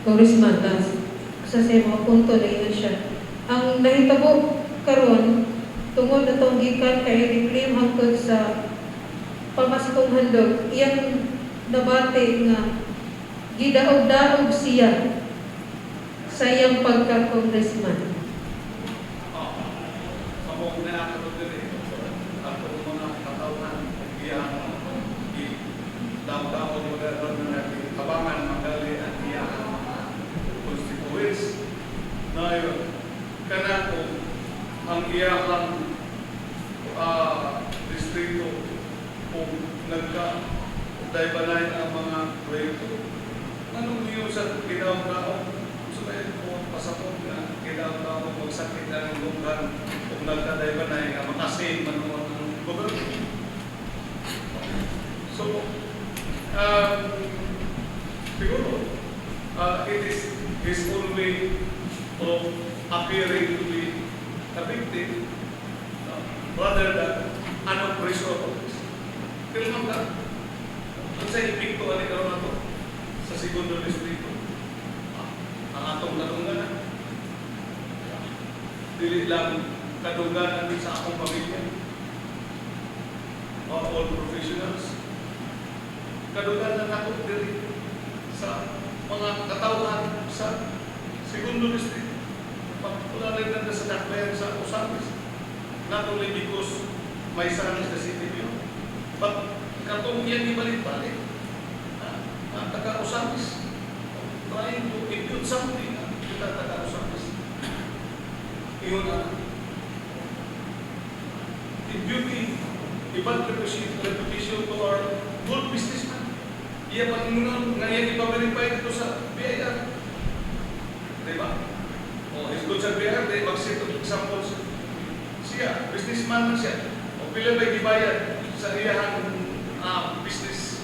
Congressman, sa mga punto na yun siya. Ang nahitabo karon tungod na itong gikan kay reclaim hangtod sa pamaskong handog, iyang nabate nga gidaog-daog siya sa iyang pagka-congressman. Ako na ako din ako mga katauhan iyang daw-daw mga kabangan magali at iyang constituents na yun. Kana ko ang iyang distrito kung nagka-daybanay ang mga proyekto. Anong yun sa ginaw-daw? So may pasapot na ginaw-daw magsakit ang lugar kung nagka-daybanay nga makasave manuwa ng gobyerno. So, siguro, it is his own way of appearing to be na victim rather than anong preso of this. Kailangan ka, kung sa ipikto, ano karoon na ito sa segundo distrito. Ang atong kadungganan. Dili lang kadungganan din sa akong pamilya. All professionals. Kadungganan ako diri sa mga katauhan sa segundo distrito. Pagpularin na sa dakbayan sa Osamis. Not only because may sanis na city view, but katong yan ibalik-balik. Ang taga-Osamis. Trying to impute something kita taga-Osamis. Iyon na. Imputing ibang reputation to our good businessman. Iya Panginoon, ngayon ipaverify dito sa BIR. Diba? O, his good sa BIR, they mag-set of examples. Siya, businessman na siya. O, pila ba'y dibayad sa iyahang business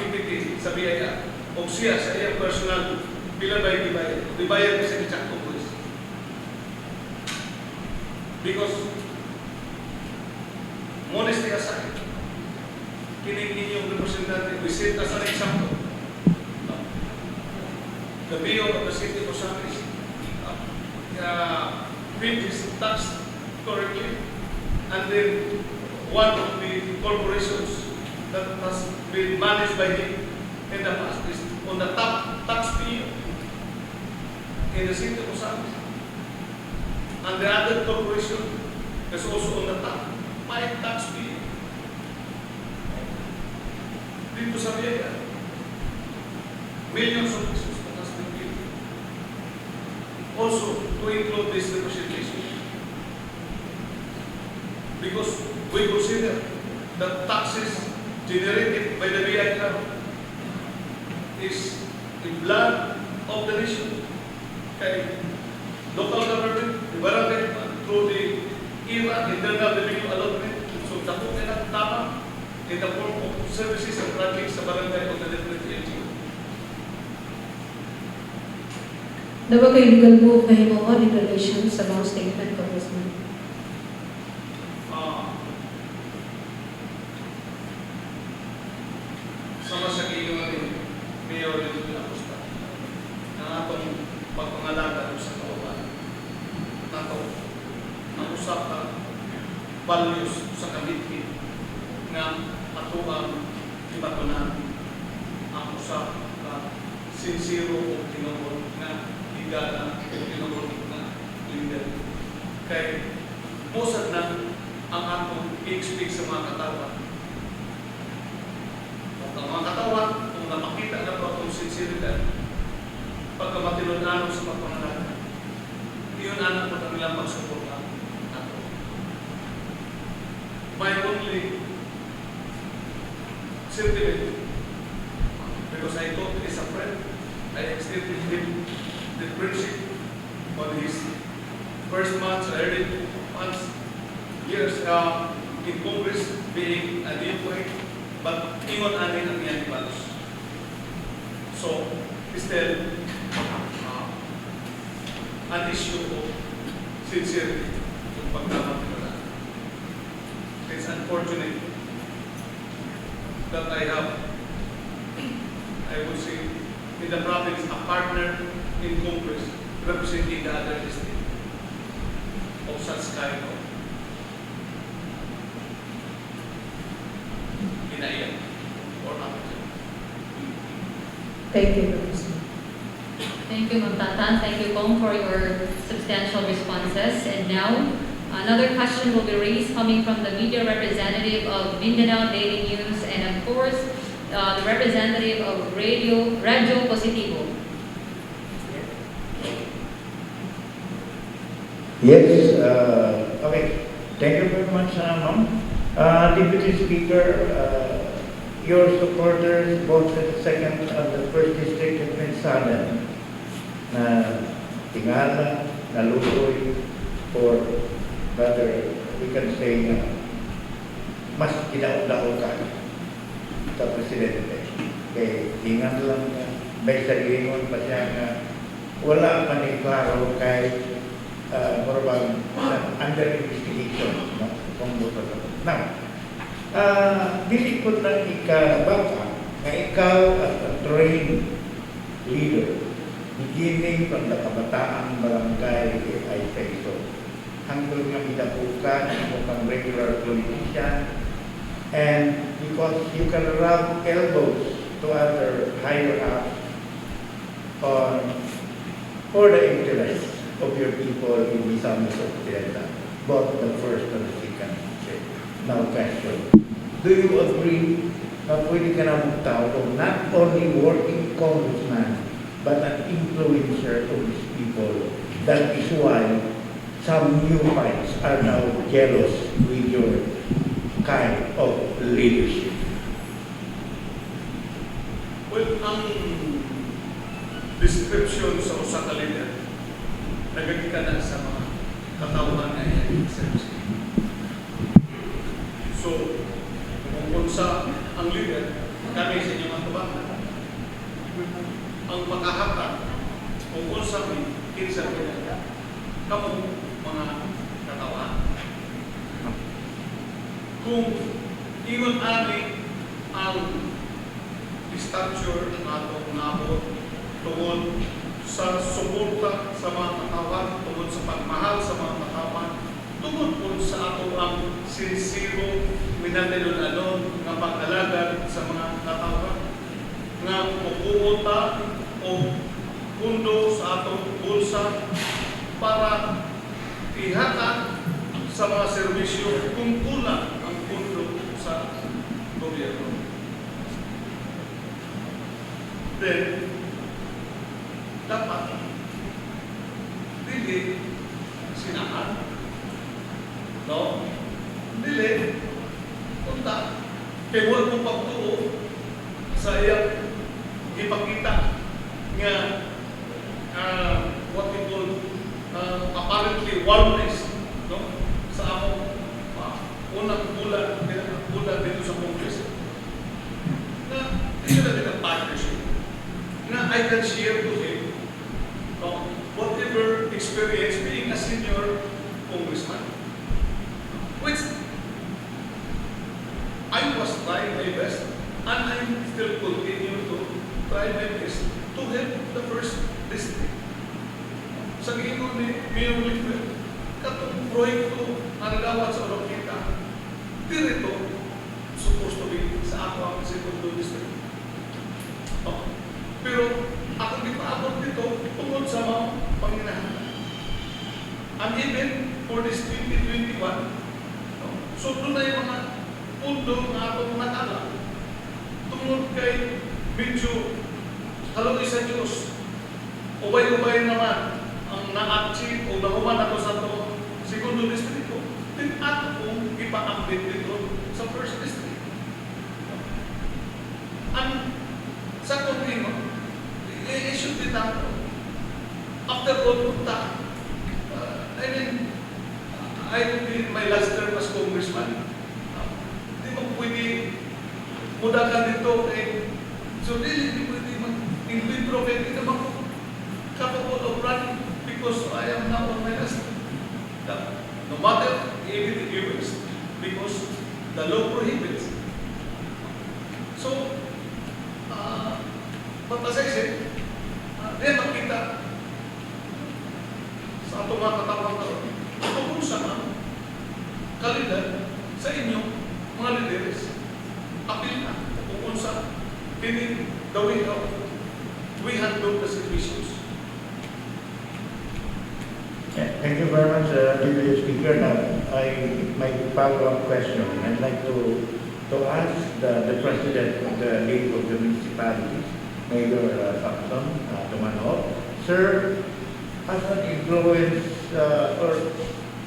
entity sa BIR? O siya, sa iyang personal, pila ba'y dibayad? Dibayad kasi ni Jack Police. Because, modesty aside, kining inyong representative, we set as an example. The mayor of the city of Osamis paid his tax correctly, and then one of the corporations that has been managed by him in the past is on the top taxpayer in the city of Osamis. And the other corporation is also on the top 5 taxpayer. Dito sa Biaya, millions of pesos that has been given. Also, to include this representation. Because we consider that taxes generated by the BIR is the blood of the nation. Kay local government, the barangay, through the internal revenue allotment, so dako nila tama in the form of services and projects sa barangay of the different LGU. Dawa kay legal move na himuon in relation sa mga statement, Congressman? Sama sa gilingan ni Mayor Lito Acosta na atong pagpangalaga sa kauban nato ang usap ka values sa commitment nga atuang ibatunan ang usap ka sincero o tinuod nga higala o tinuod nga leader. Kay musad na ang atong i-expect sa mga katawan. Ang mga katawan, kung napakita na pa itong sinceridad, pagkamatilunan sa pagpangalaga, iyon anak po nilang pagsuporta nato. My only sentiment, because I thought he is a friend, I extended him the friendship on his first months, early months, years in Congress, being a new point, but ingon anin ang iyang ibalos. So, still, an issue of sincerity yung pagdaman nila. It's unfortunate that I have, I would say, in the province, a partner in Congress representing the other district of such kind of inaiyak or opportunity. Thank you, Congressman. Thank you, Ma'am Tatan. Thank you, Cong, for your substantial responses. And now, another question will be raised coming from the media representative of Mindanao Daily News and, of course, the representative of Radio Positivo. Yes, okay. Thank you very much, Ma'am. Deputy Speaker, your supporters, both the second and the first district, have been saddened na tingala, nalutoy, or rather, we can say mas kinaulaw ka sa Presidente. Kaya tingan lang na, may salingon pa siya na wala man klaro kay more about under investigation, no? Kung buto na. Now, dili ko na ikabaka na ikaw as a trained leader, beginning from the kabataang barangay ay sa ito. Hanggang nga midapukan mo kang regular politician, and because you can rub elbows to other higher ups for the interests of your people in Misamis Occidental, both the first and the second. Now question, do you agree na pwede ka na magtawag not only working congressman, but an influencer of these people? That is why some new fights are now jealous with your kind of leadership. Well, ang description sa usa ka leader nagagita na sa mga katawhan na iyan service. So, kung sa ang leader, kami sa inyong atubangan, ang makahata kung sa kinsa leader, kamo mga katawhan. Kung ingon ani ang stature ng atong nabot tungod sa suporta sa mga katawan, tungod sa pagmahal sa mga katawan, tungod po sa ato ang sincero minanilon-alon nga pag-alagad sa mga katawan, nga pupunta o pundo sa atong bulsa para ihatag sa mga serbisyo kung kulang ang pundo sa gobyerno. Then, dapat dili sinahan, no? Dili punta kay wala mong pagtuo sa iyang ipakita nga what we call apparently warmness, no? Sa among unang bulan dito sa Congress na ito na din ang partnership na I can share to him whatever experience being a senior congressman, which I was trying my best and I still continue to try my best to help the first district. Sa gingon ni Mayor Liquid, katong proyekto na nagawat sa Orokita, dirito supposed to be sa ako ang segundo district. Pero ako di paabot dito tungkol sa mga panginahan. And even for this 2021, so doon na yung mga pundo na atong natala tungkol kay medyo haloy sa Diyos. Ubay-ubay naman ang na-achieve o nahuman ako sa ito segundo distrito, then ato kong ipa-update dito sa first district. And sa kontrino, it should be done. After all, punta, I will be my last term as congressman. Hindi mo pwede mudakan dito so hindi pwede mag-intro hindi naman ko capable of running because I am now on my last term. No matter anything viewers, because the law prohibits. So, but as I said, diyan makita sa atong mga katawang karon tungkol sa mga kalidad sa inyong mga leaders. Apil na tungkol sa the way how we handle the situations. Thank you very much, Deputy Speaker. Now, my follow-up question. I'd like to ask the President of the League of the Municipalities, Mayor Sampson Tumanho. Sir, as an influence or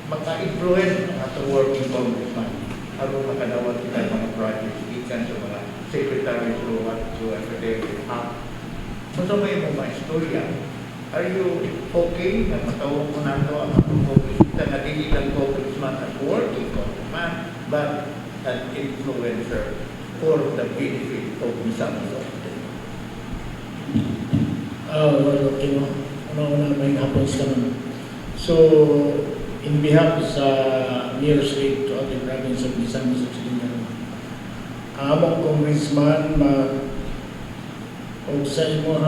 maka-influence ato working congressman, ano makadawat kita mga projects ikan sa mga secretaries o whatsoever they will have. So may mga istorya. Are you okay na matawag mo na ito ang atong congressman na dili lang congressman as working congressman, but an influencer for the benefit of Misamis Occidental? Well, okay, no. Una-una may hapons naman So, in behalf sa Mayor State to the province of Misamis Occidental, among congressman o sa imong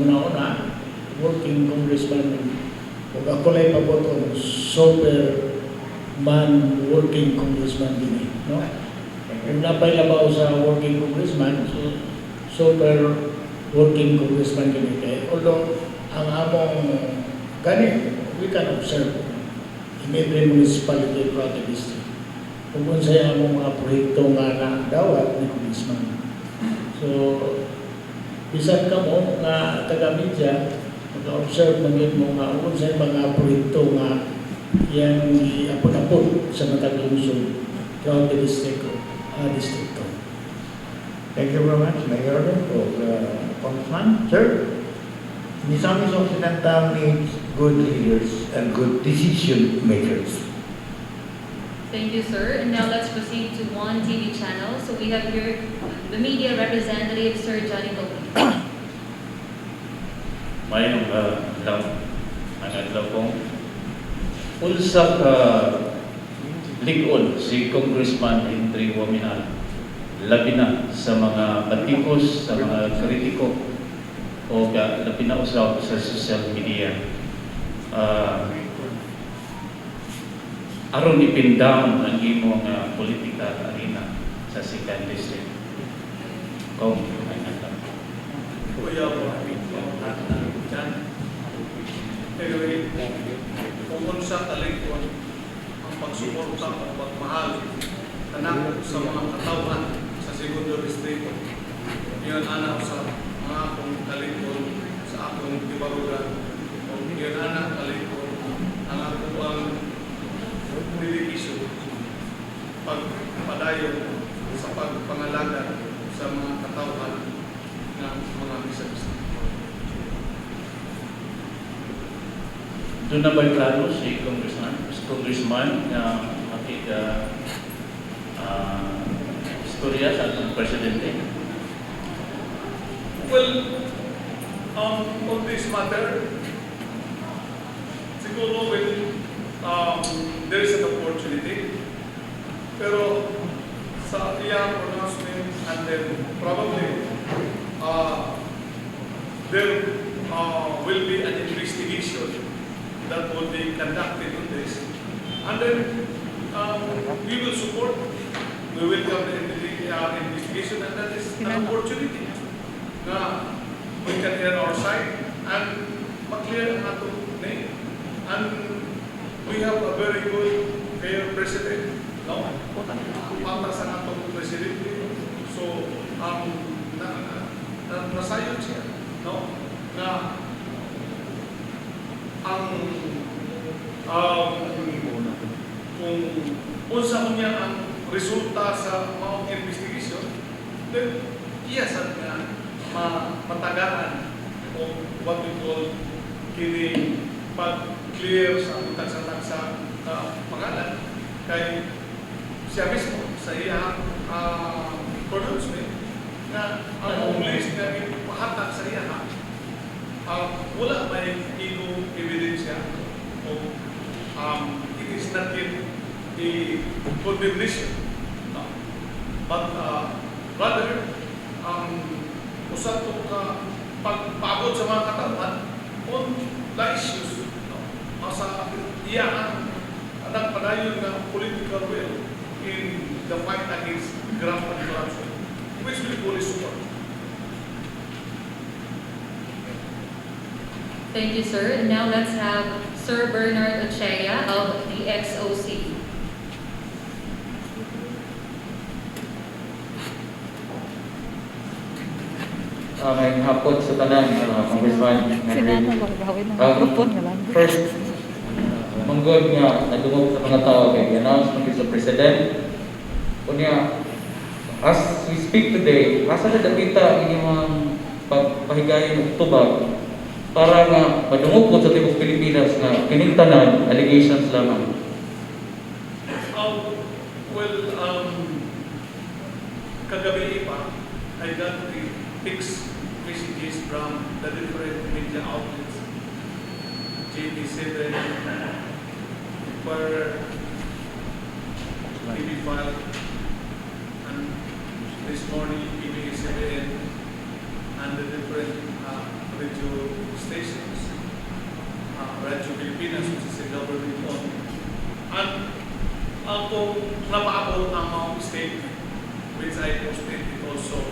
una-una, working congressman, o ako lang pabot o super man working congressman din, no? Kung napailabaw sa working congressman, so super working congressman din kay. Although ang among ganit, we can observe in every municipality throughout the district. Kung sa among mga proyekto nga na dawat ni congressman. So, bisan ka mo nga taga-media, mag-observe maging mo nga kung sa mga proyekto nga yang iapon-apon sa matag lungsod throughout the district. Thank you very much, Mayor, for Congressman. Sir, Misamis Occidental needs good leaders and good decision makers. Thank you, sir. And now let's proceed to one TV channel. So we have here the media representative, Sir Johnny Logan. Mayroong ang adlaw kong ulsa ka ligon si Congressman Henry Oaminal, labi na sa mga batikos, sa mga kritiko o labi na usap sa social media. Aron ipindown ang imong political arena sa 2nd District. Cong, ay nagtang. Kuya po, dyan. Anyway, kung sa talikon, ang pagsuporta o pagmahal tanak sa mga katawan sa 2nd Distrito, yun anak sa mga akong talikon sa akong tibarugan, o yun anak talikon ang akong dedication, pagpadayon sa pagpangalaga sa mga katawan ng mga bisabisa. Doon na ba klaro si Congressman na makita istorya sa atong presidente? Well, on this matter, siguro there is an opportunity, pero sa iyang pronouncement and then probably there will be an investigation that will be conducted on this, and then we will support, we will come the investigation, and that is an opportunity na we can hear our side and maklear ang atong name. And we have a very good, fair president, no? Patas ang atong presidente. So, nasayon siya, no? Na ang kung unsa mo niya ang resulta sa mga investigation, then iyasan nga matagaan o what we call kini pag-clear sa tagsa-tagsa pangalan kay siya mismo sa iyang pronouncement na ang list na ipahatag sa iya wala may ino ebidensya o it is not yet a condemnation, no? But rather usap to pagpagod sa mga katawan on the issues, no? Sa iyang nagpadayon ng political will in the fight against graft and corruption, which we fully support. Thank you, sir. And now let's have Sir Bernard Ochea of the XOC. Ngayong hapon sa tanan, Congressman Henry. First, manggod nga nadungog sa mga tao kay announce ng sa President. Kunya, as we speak today, asa na dakita inyong pagpahigayon ng tubag para nga madungog po sa tibok Pilipinas nga kining tanan allegations lamang. Kagabi pa, I got fixed messages from the different media outlets JP7 per TV5, and this morning PBA7 and the different radio stations, Radio Pilipinas, which is a government owned. And kung napaabot ang mga statement, which I posted it also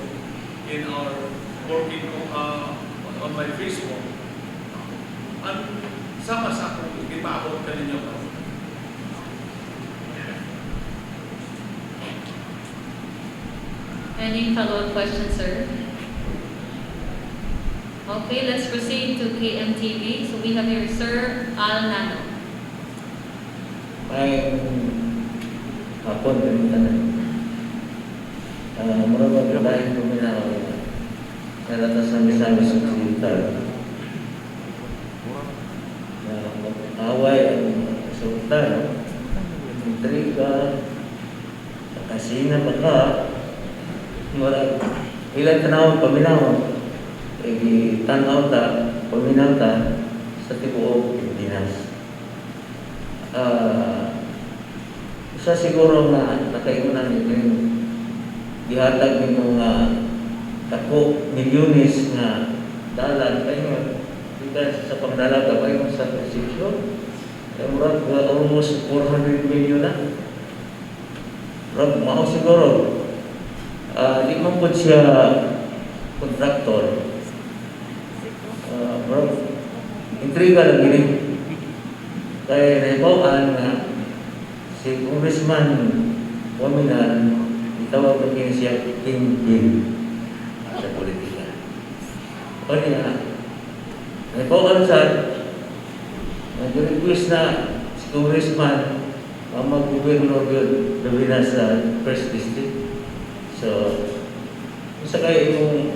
in our working on my Facebook, and sama sa kung ipaabot ka ninyo. Any follow-up questions, sir? Okay, let's proceed to KMTV. So we have here Sir Al Nano. Ay, hapon din tanan. Murag dahil kuminaw karata sa Misamis Occidental. Away ang sultan, intriga, kasina baka, murag ilan tanawang paminaw, tanaw ta, paminaw ta sa tibuok Pilipinas. Isa siguro nga nakaingunan yung dihatag ng mga dako milyones nga dalan kayo sa pangdalaga kayo sa presisyon. Murag almost 400 million na. Murag mao siguro. Di man po siya kontraktor. Murag intriga lang gini. Kaya naibawaan na si Congressman Oaminal, itawag ko siya king sa politika. O niya, naibawaan sa nag-request na si Congressman mag-gobernador yun gawin na sa First District. So, isa kayo yung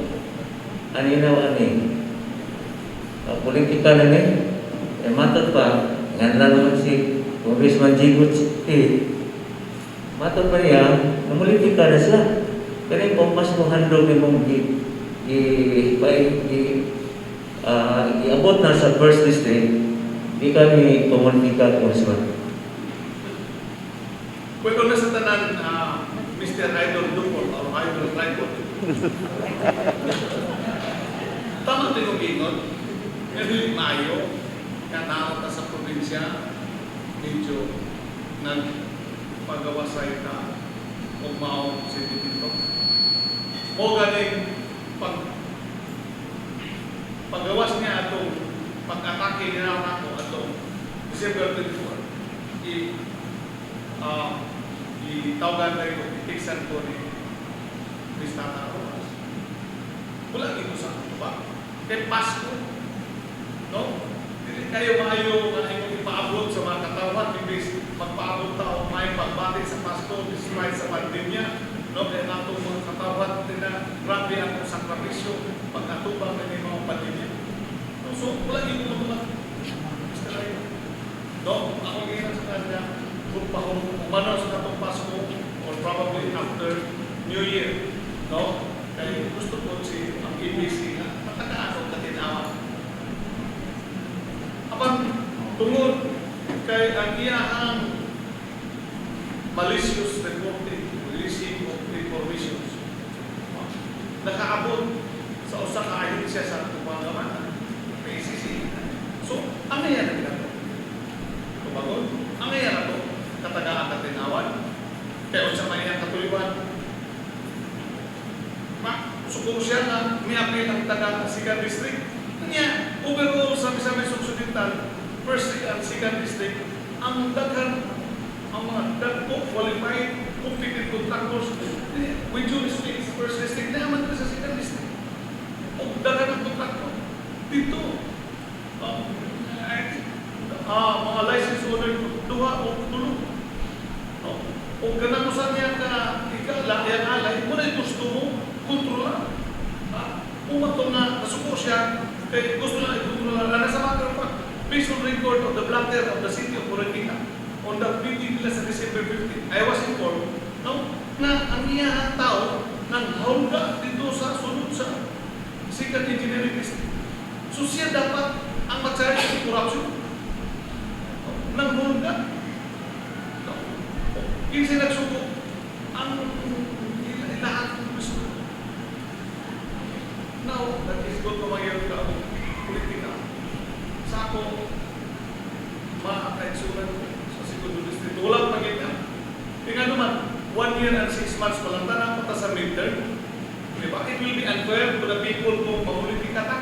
aninaw-aning politika na niya, matod pa, nga naman si Congressman Jigot matod pa niya, namulitika na siya. Kaya kung mas muhandog ni mong iabot na sa First District, di kami pumuntika Congressman. Pwede na sa tanan, Mr. Idol Dupol or Idol Tripod. Tama din yung ingon. Ngayon Mayo, kanawat na sa probinsya, medyo nagpagawa sa ita o maong si Dito. O galing paggawas niya itong pag-atake niya ako itong December 24, itawagan na ito, itiksan ko ni Kristata Rojas. Wala dito sa ba? Kaya Pasko, no? Hindi kayo maayo na yung ipaabot sa mga katawan, imbis magpaabot tao, may pagbati sa Pasko, despite sa pandemya, no? Kaya natong mga katawan, grabe ang sakripisyo, pag-atubang na yung mga pandemya. No? So, wala dito mga Mr. Ayo. No? Ako ngayon sa kanya, kung umano sa katong Pasko, or probably after New Year, no? Kaya gusto ko si ang ABC na matagaano katinawan. Apang tungod kay ang iyahang malicious reporting, releasing of informations, nakaabot sa usa ka ahensya sa pangamanan, PCC. So, ang nangyari na ito? Tumagon? Ang nangyari na ito? Katagaan katinawan? Kaya unsa man iyang katuliwan? Sukong siya na may-apil ang taga-Sikan District. Kanya, overall sa Misamis Occidental, First and Second District, ang daghan, ang mga dagko, qualified, competent contractors, with jurisdictions, First District, naman sa Second District. O daghan ang contractor. Dito, mga license owner, duha o tulong. O ganakusan niya ka, ikala, yan alay, kung na gusto mo, kontrola. Umato na nasuko siya, kaya gusto na i-kontrola. Nasa matter of fact, based on record of the blatter of the city of Morentina, on the meeting nila sa December 15, I was informed, no, na ang iyahang tao nang haulga dito sa sunod sa Second Engineering District. So siya dapat ang mag-charge sa corruption. ng hulga. No? Kinsa nagsuko ang ilahat ng gusto. Now, that is good na mayroon ka politika. Sa ako, makakaitsulan ko sa segundo distrito. Walang pagkita. Tingnan naman, 1 year and 6 months pa lang tanang punta sa midterm. Diba? It will be unfair to the people kung mamulitika ta.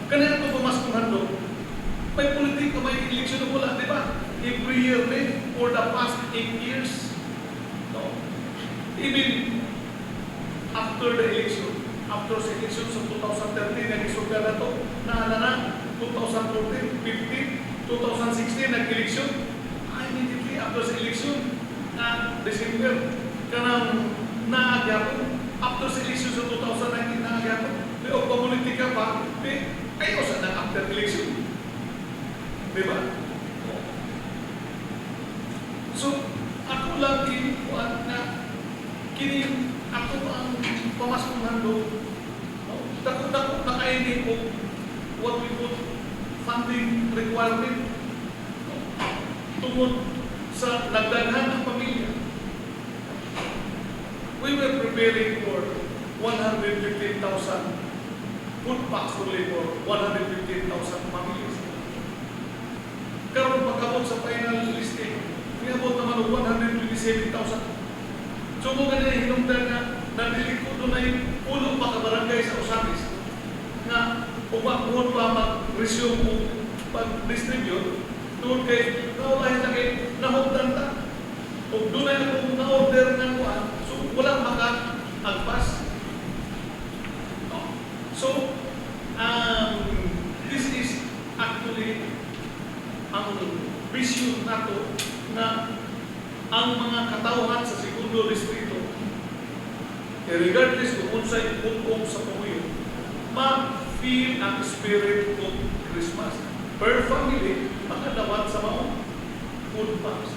Kanina ito pumasok ng handog. May politika, may eleksyon na wala, di ba? Every year din, for the past 8 years. No? Even after the election, after sa election sa 2013, nag-isuga na ito, na 2014, 15, 2016, nag-eleksyon. Immediately after sa election, na December, kanang naagyapon. After sa election sa 2019, naagyapon. Pero pamulitika pa, ayaw sa na after election. Diba? So, ako lang inukuan na kini ako ang pamasok ng handog. Takot-takot na kainin ko what we call funding requirement tungod sa nagdaghan ng pamilya. We were preparing for 115,000 food packs only for 115,000 families. Karon pagkabot sa final listing, niabot naman og 127,000. So mo ganyan hinungdan nga nadiliko doon ay ulo pa ka barangay sa Usamis nga umakuhon pa mag-resume o pag-distribute doon kay naulahin na kay nahugdan ta. Kung doon ay akong na-order ng kuhan, so walang maka-agpas. So, this is actually ang vision nato na ang mga katawhan sa segundo distrito, regardless kung unsay putong sa pumuyo, ma-feel ang spirit of Christmas. Per family, makadawat sa mga food packs,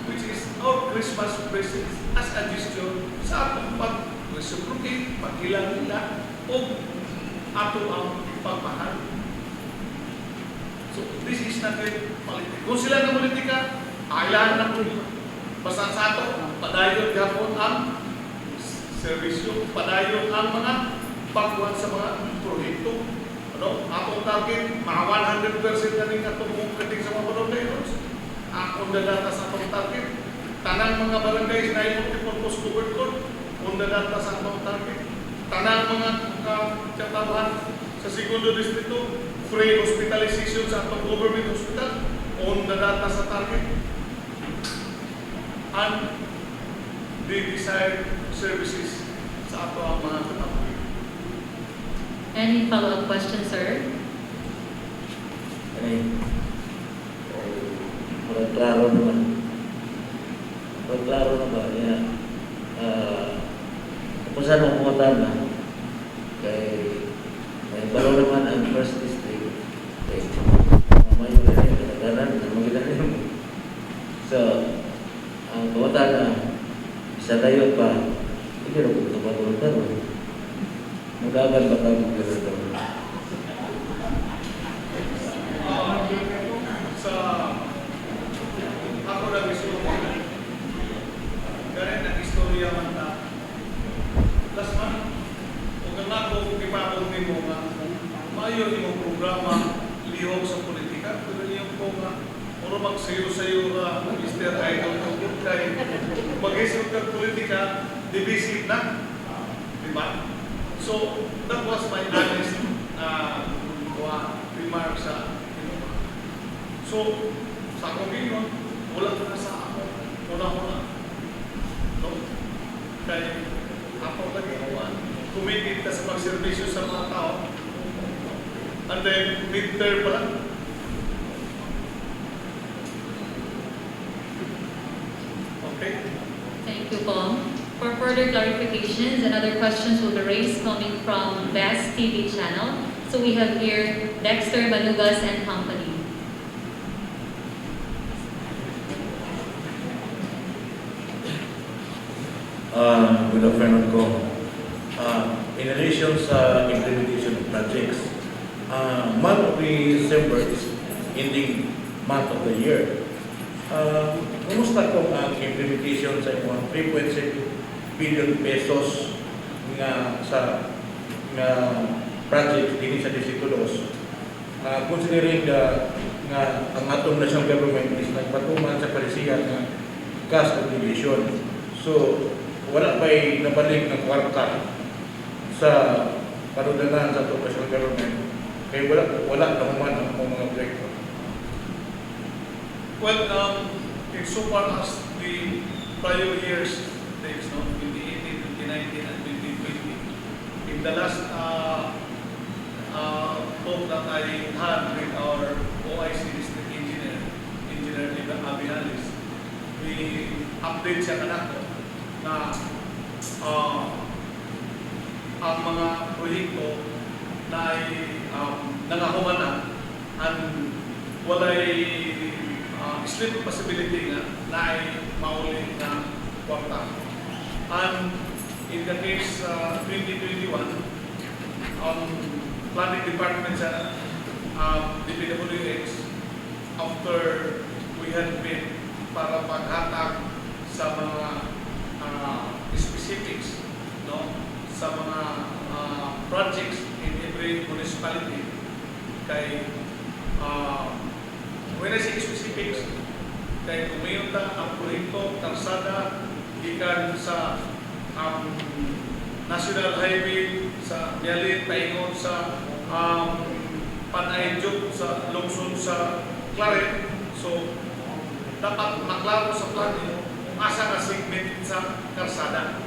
which is our Christmas presents as a gesture sa atong pag-reciprocate, paghilang nila, o ato ang pagmahal. So, this is natin politika. Kung sila ng politika, kailangan na politika. Basta sa ato, padayon gapon ang servisyo, padayon ang mga pagkuhan sa mga proyekto. Ano? Atong target, mga 100% na rin atong kating sa mga barangays. Akong dadata sa atong target. Tanang mga barangays na yung multi-purpose covered code, kung dadata sa atong target. Tanang mga katabahan sa segundo distrito, free hospitalization sa atong government hospital, on the data sa target, and the desired services sa ato ang mga katabahan. Any follow-up question, sir? Klaro naman. Klaro naman. Kung saan ang pumunta na, kay baro naman ang first district, kay may mga rin, kanaganan, mga rin. So, ang pumunta na, isa tayo pa, hindi rin po ito pumunta na. Magagal ba tayo pumunta na? Sa ako na gusto ko, ganit ang istorya man na last month, kung nga ako kipapong ni mo nga, mayo yung programa lihok sa politika, pero yung po nga, puro magsayo-sayo na Mr. Idol ng good kay mag-isip ka politika, divisive na. Diba? So, that was my honest remark sa So, sa opinion, wala na sa ako. Una-una. No? Kaya, ako lagi committed ka sa pagservisyo sa mga tao. And then, mid-term pa lang. Okay? Thank you, Cong. For further clarifications and other questions will be raised coming from Best TV channel. So we have here Dexter Banugas and Company. Good afternoon ko. In relation sa implementation of projects, month of December is ending month of the year. Kumusta kung ang implementation sa mga 3.6 billion pesos nga sa project din sa Distrito 2, considering nga ang atong national government is nagpatuman sa palisiyan ng cash obligation. So, wala ba'y nabalik ng kwarta sa panudanan sa atong national government? Kaya wala na human ang mga proyekto. Well, insofar as the prior years takes, 2018, 2019, and 2020, in the last talk that I had with our OIC district engineer Abinalis, we update siya kanako na ang mga proyekto na ay nangahuman na and walay slim possibility na ay mauli na kwarta. And in the case 2021, planning department sa DPWH, after we had been para paghatag sa mga specifics, sa mga projects in every municipality, kay when I say specifics, kay kumayon ta ang proyekto kalsada gikan sa National Highway sa Mialit paingon sa Panayjut sa lungsod sa Claret. So dapat maklaro sa plano kung asa ka segment sa kalsada,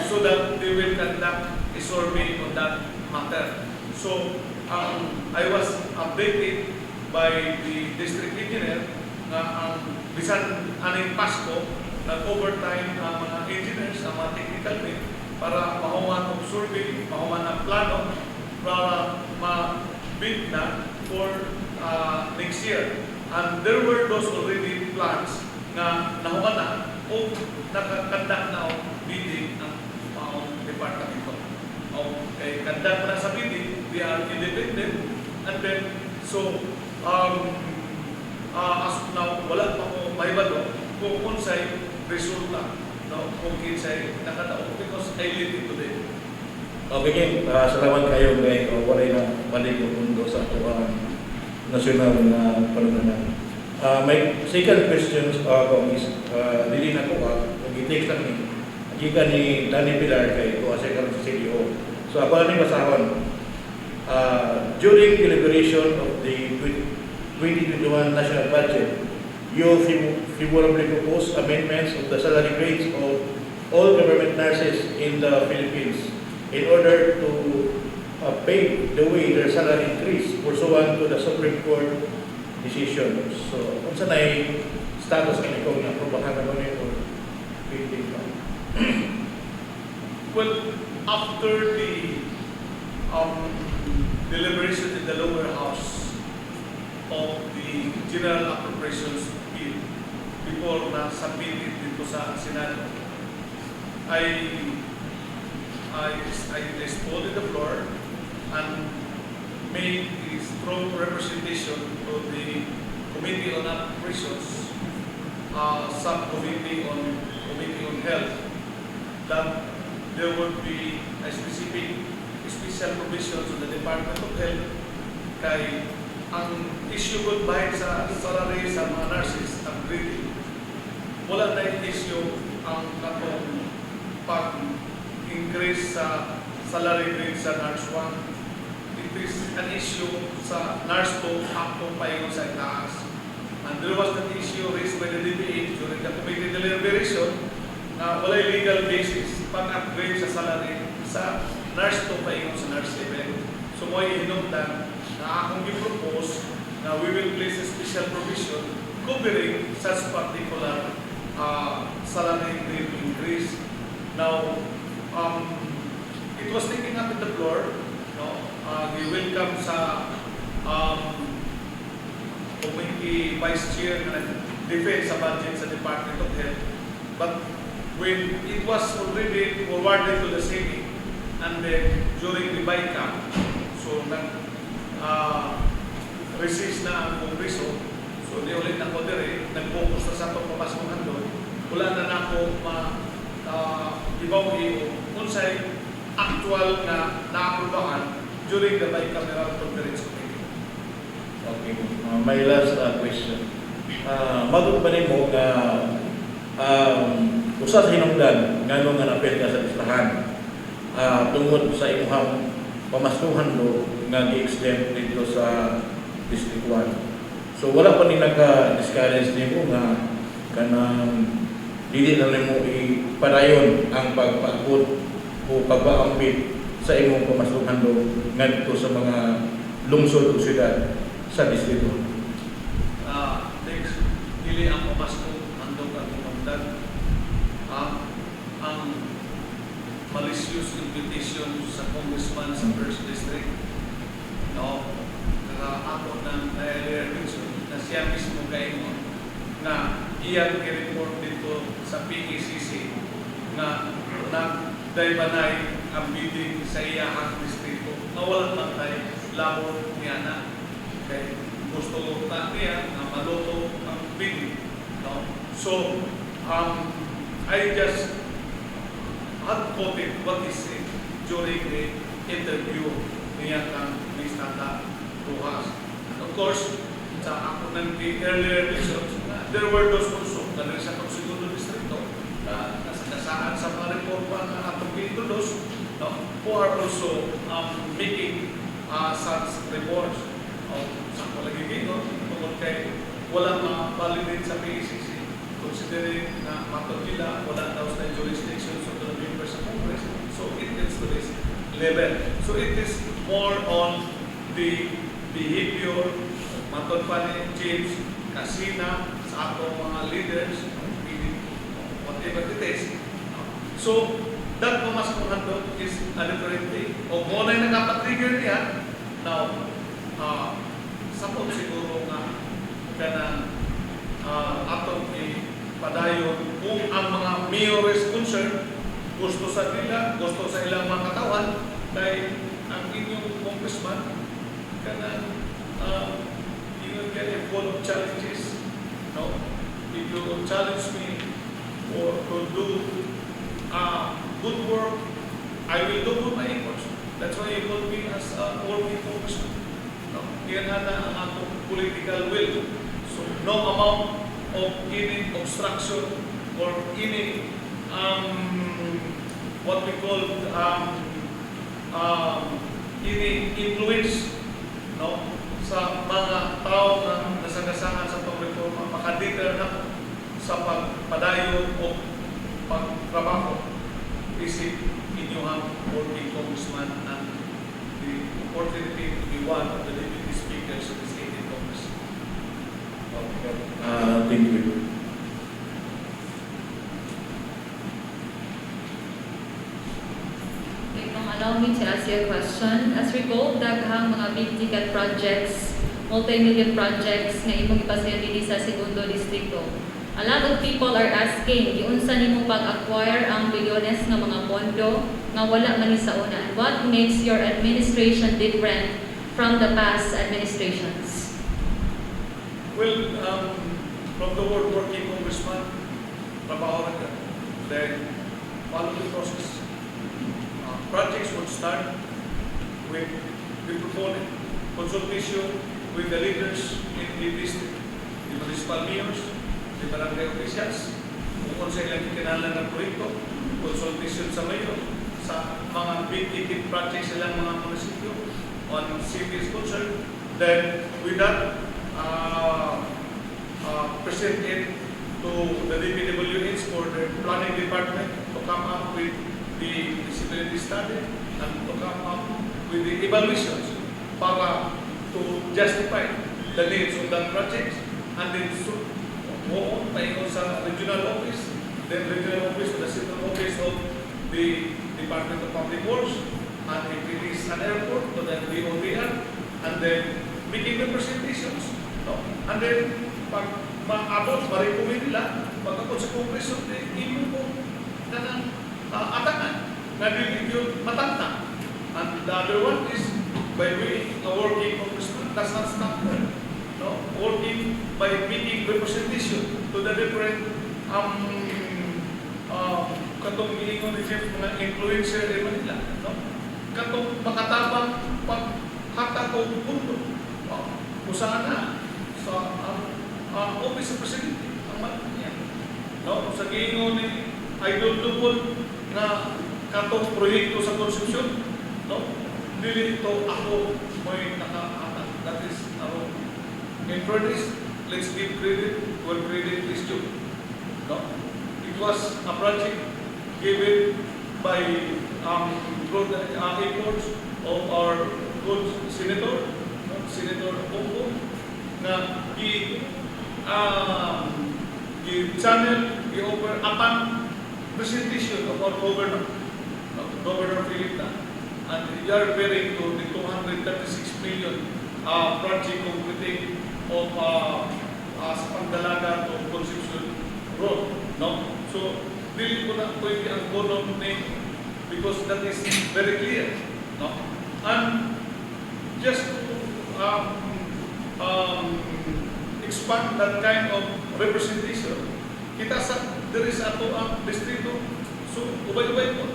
so that they will conduct a survey on that matter. So I was updated by the district engineer na ang bisan aning Pasko nag-overtime ang mga engineers, ang mga technical team para mahuman ang survey, mahuman ang plano para ma-bid na for next year. And there were those already plans na nahuman na o nakakandak na o bidding ng departamento. Okay, kandak na sa bidding, they are independent, and then so as of now, wala pa ko mahibalo kung unsay resulta, kung kinsay nakataon, because I live it today. Okay, salamat kayo kay walay na balik yung mundo sa ating nasyonal na panunanan. My second question is dili na ko nag-text lang ni Danny Pilar kay ko sa karon sa CDO. So ako lang basahon. During deliberation of the 2021 national budget, you favorably propose amendments of the salary grades of all government nurses in the Philippines in order to pave the way their salary increase pursuant to the Supreme Court decision. So, kung saan ay status ng ikaw na aprobahan na gano'n o pinding pa? Well, after the deliberation in the lower house of the General Appropriations Bill before na submitted dito sa Senado, I stood in the floor and made a strong representation to the Committee on Appropriations, Subcommittee on Health, that there would be a special provisions on the Department of Health kay ang issue good bahid sa salary sa mga nurses ang grading. Wala na yung issue ang katong pag-increase sa salary grade sa nurse 1. It is an issue sa nurse 2 up to paingon sa itaas. And there was that issue raised by the DPH during the committee deliberation na wala legal basis pag-upgrade sa salary sa nurse 2 paingon sa nurse 7. So mo hinungdan na akong i-propose na we will place a special provision covering such particular salary grade increase. Now, it was taken up in the floor. We welcome sa committee vice chair na defend sa budget sa Department of Health. But when it was already forwarded to the Senate and then during the BICAM, so resist na ang Kongreso, so So di ulit na ko dire, nag-focus na sa itong pamaskuhan doon. Wala na ako ibaw-iyo kung sa'y actual na naaprubahan during the bicameral conference committee. Okay. My last question. Magod pa rin mo nga usa sa hinungdan nga nung nga napil ka sa listahan tungod sa imuhang pamaskuhan do nga gi-extend dito sa District 1. So wala pa ni naka-discourage nimo nga kanang dili na nimo ipadayon ang pagpaabot o pagpaambit sa imong pamaskuhan do ngadto sa mga lungsod o syudad sa distrito. Next, dili ang pamasko handog ang hinungdan. Ang malicious invitation sa congressman sa 1st District, no, ako ng na siya mismo kayo na iyang i-report dito sa PACC na nagdaybanay ang bidding sa iyahang distrito na walang matay labot niya na. Okay. Gusto na niya na maluto ang bidding. No? So, I just quoted what he said during the interview niya kang Mr. Rojas. And of course, sa ako ng earlier elections, there were those also na rin sa Segundo Distrito na nasakasaan sa mga reforma na atong pinitulos, no, who are also making such reports. Sa palagiging, tungkol kay walang validate sa PACC, considering na matod nila, wala daw sa jurisdiction sa mga members sa Congress. So it gets to this level. So it is more on the behavior, matod pa ni James Casina sa atong mga leaders, whatever it is. So, that pumaskuhan doon is a different thing. O kung na yung nakapatrigger niya, now, sapot siguro nga kanang atong ipadayon kung ang mga mayors concerned gusto sa nila, gusto sa ilang mga katawan, dahil ang inyong congressman kanang you're getting full of challenges. No? If you will challenge me or to do good work, I will do my efforts. That's why you call me as a working congressman. No? Yan na ang atong political will. So no amount of any obstruction or any what we call any influence, no, sa mga tao na nasagasaan sa pagreforma, makaditer na sa pagpadayon o pagtrabaho isip inyong working congressman and the opportunity to be one of the deputy speakers of the state Congress. Thank you. Allow me to ask you a question. As recall, daghang mga big ticket projects, multi-million projects na imong ipasayon dito sa Segundo Distrito. A lot of people are asking, giunsa nimo pag-acquire ang bilyones nga mga pondo nga wala man ni sa una? And what makes your administration different from the past administrations? Well, from the word working congressman, trabaho rin ka. Then, follow the process. Projects would start with the proponent, consultation with the leaders in the district, the municipal mayors, the barangay officials, kung sa ilang kinahanglan ng proyekto, consultation sa mayor, sa mga big ticket projects silang mga munisipyo on cities concerned. Then, with that, present it to the DPWH for the planning department to come up with the feasibility study and to come up with the evaluations para to justify the needs of that project, and then go on paingon sa regional office, then regional office to the central office of the Department of Public Works, and if it is an airport to the DOTR, and then making the presentations, no? And then pag maabot, ma-recommend nila, pagkakot sa Kongreso, imo po kanang atakan na dili yun matanta. And the other one is by way a working congressman does not stop there. No? Working by making representation to the different katong giingon ni Jeff mga influencer in Manila, no? Katong makatabang paghata ko pundo. Usaha na sa office of president ang niya. No, sa giingon ni Idol Dupol na katong proyekto sa konstruksyon, no? Dili ito ako may nakahatag. That is our in fairness, let's give credit where credit is due. No? It was a project given by good efforts of our good senator, no? Senator Bongo, na channel, offer upon presentation of our governor, Governor Philip, and we are referring to the 236 million project completing of sa pagdalaga of Concepcion Road, no? So, dili ko na pwede ang column name because that is very clear, no? And just to expand that kind of representation, kita sa there is ato ang distrito, so ubay-ubay po.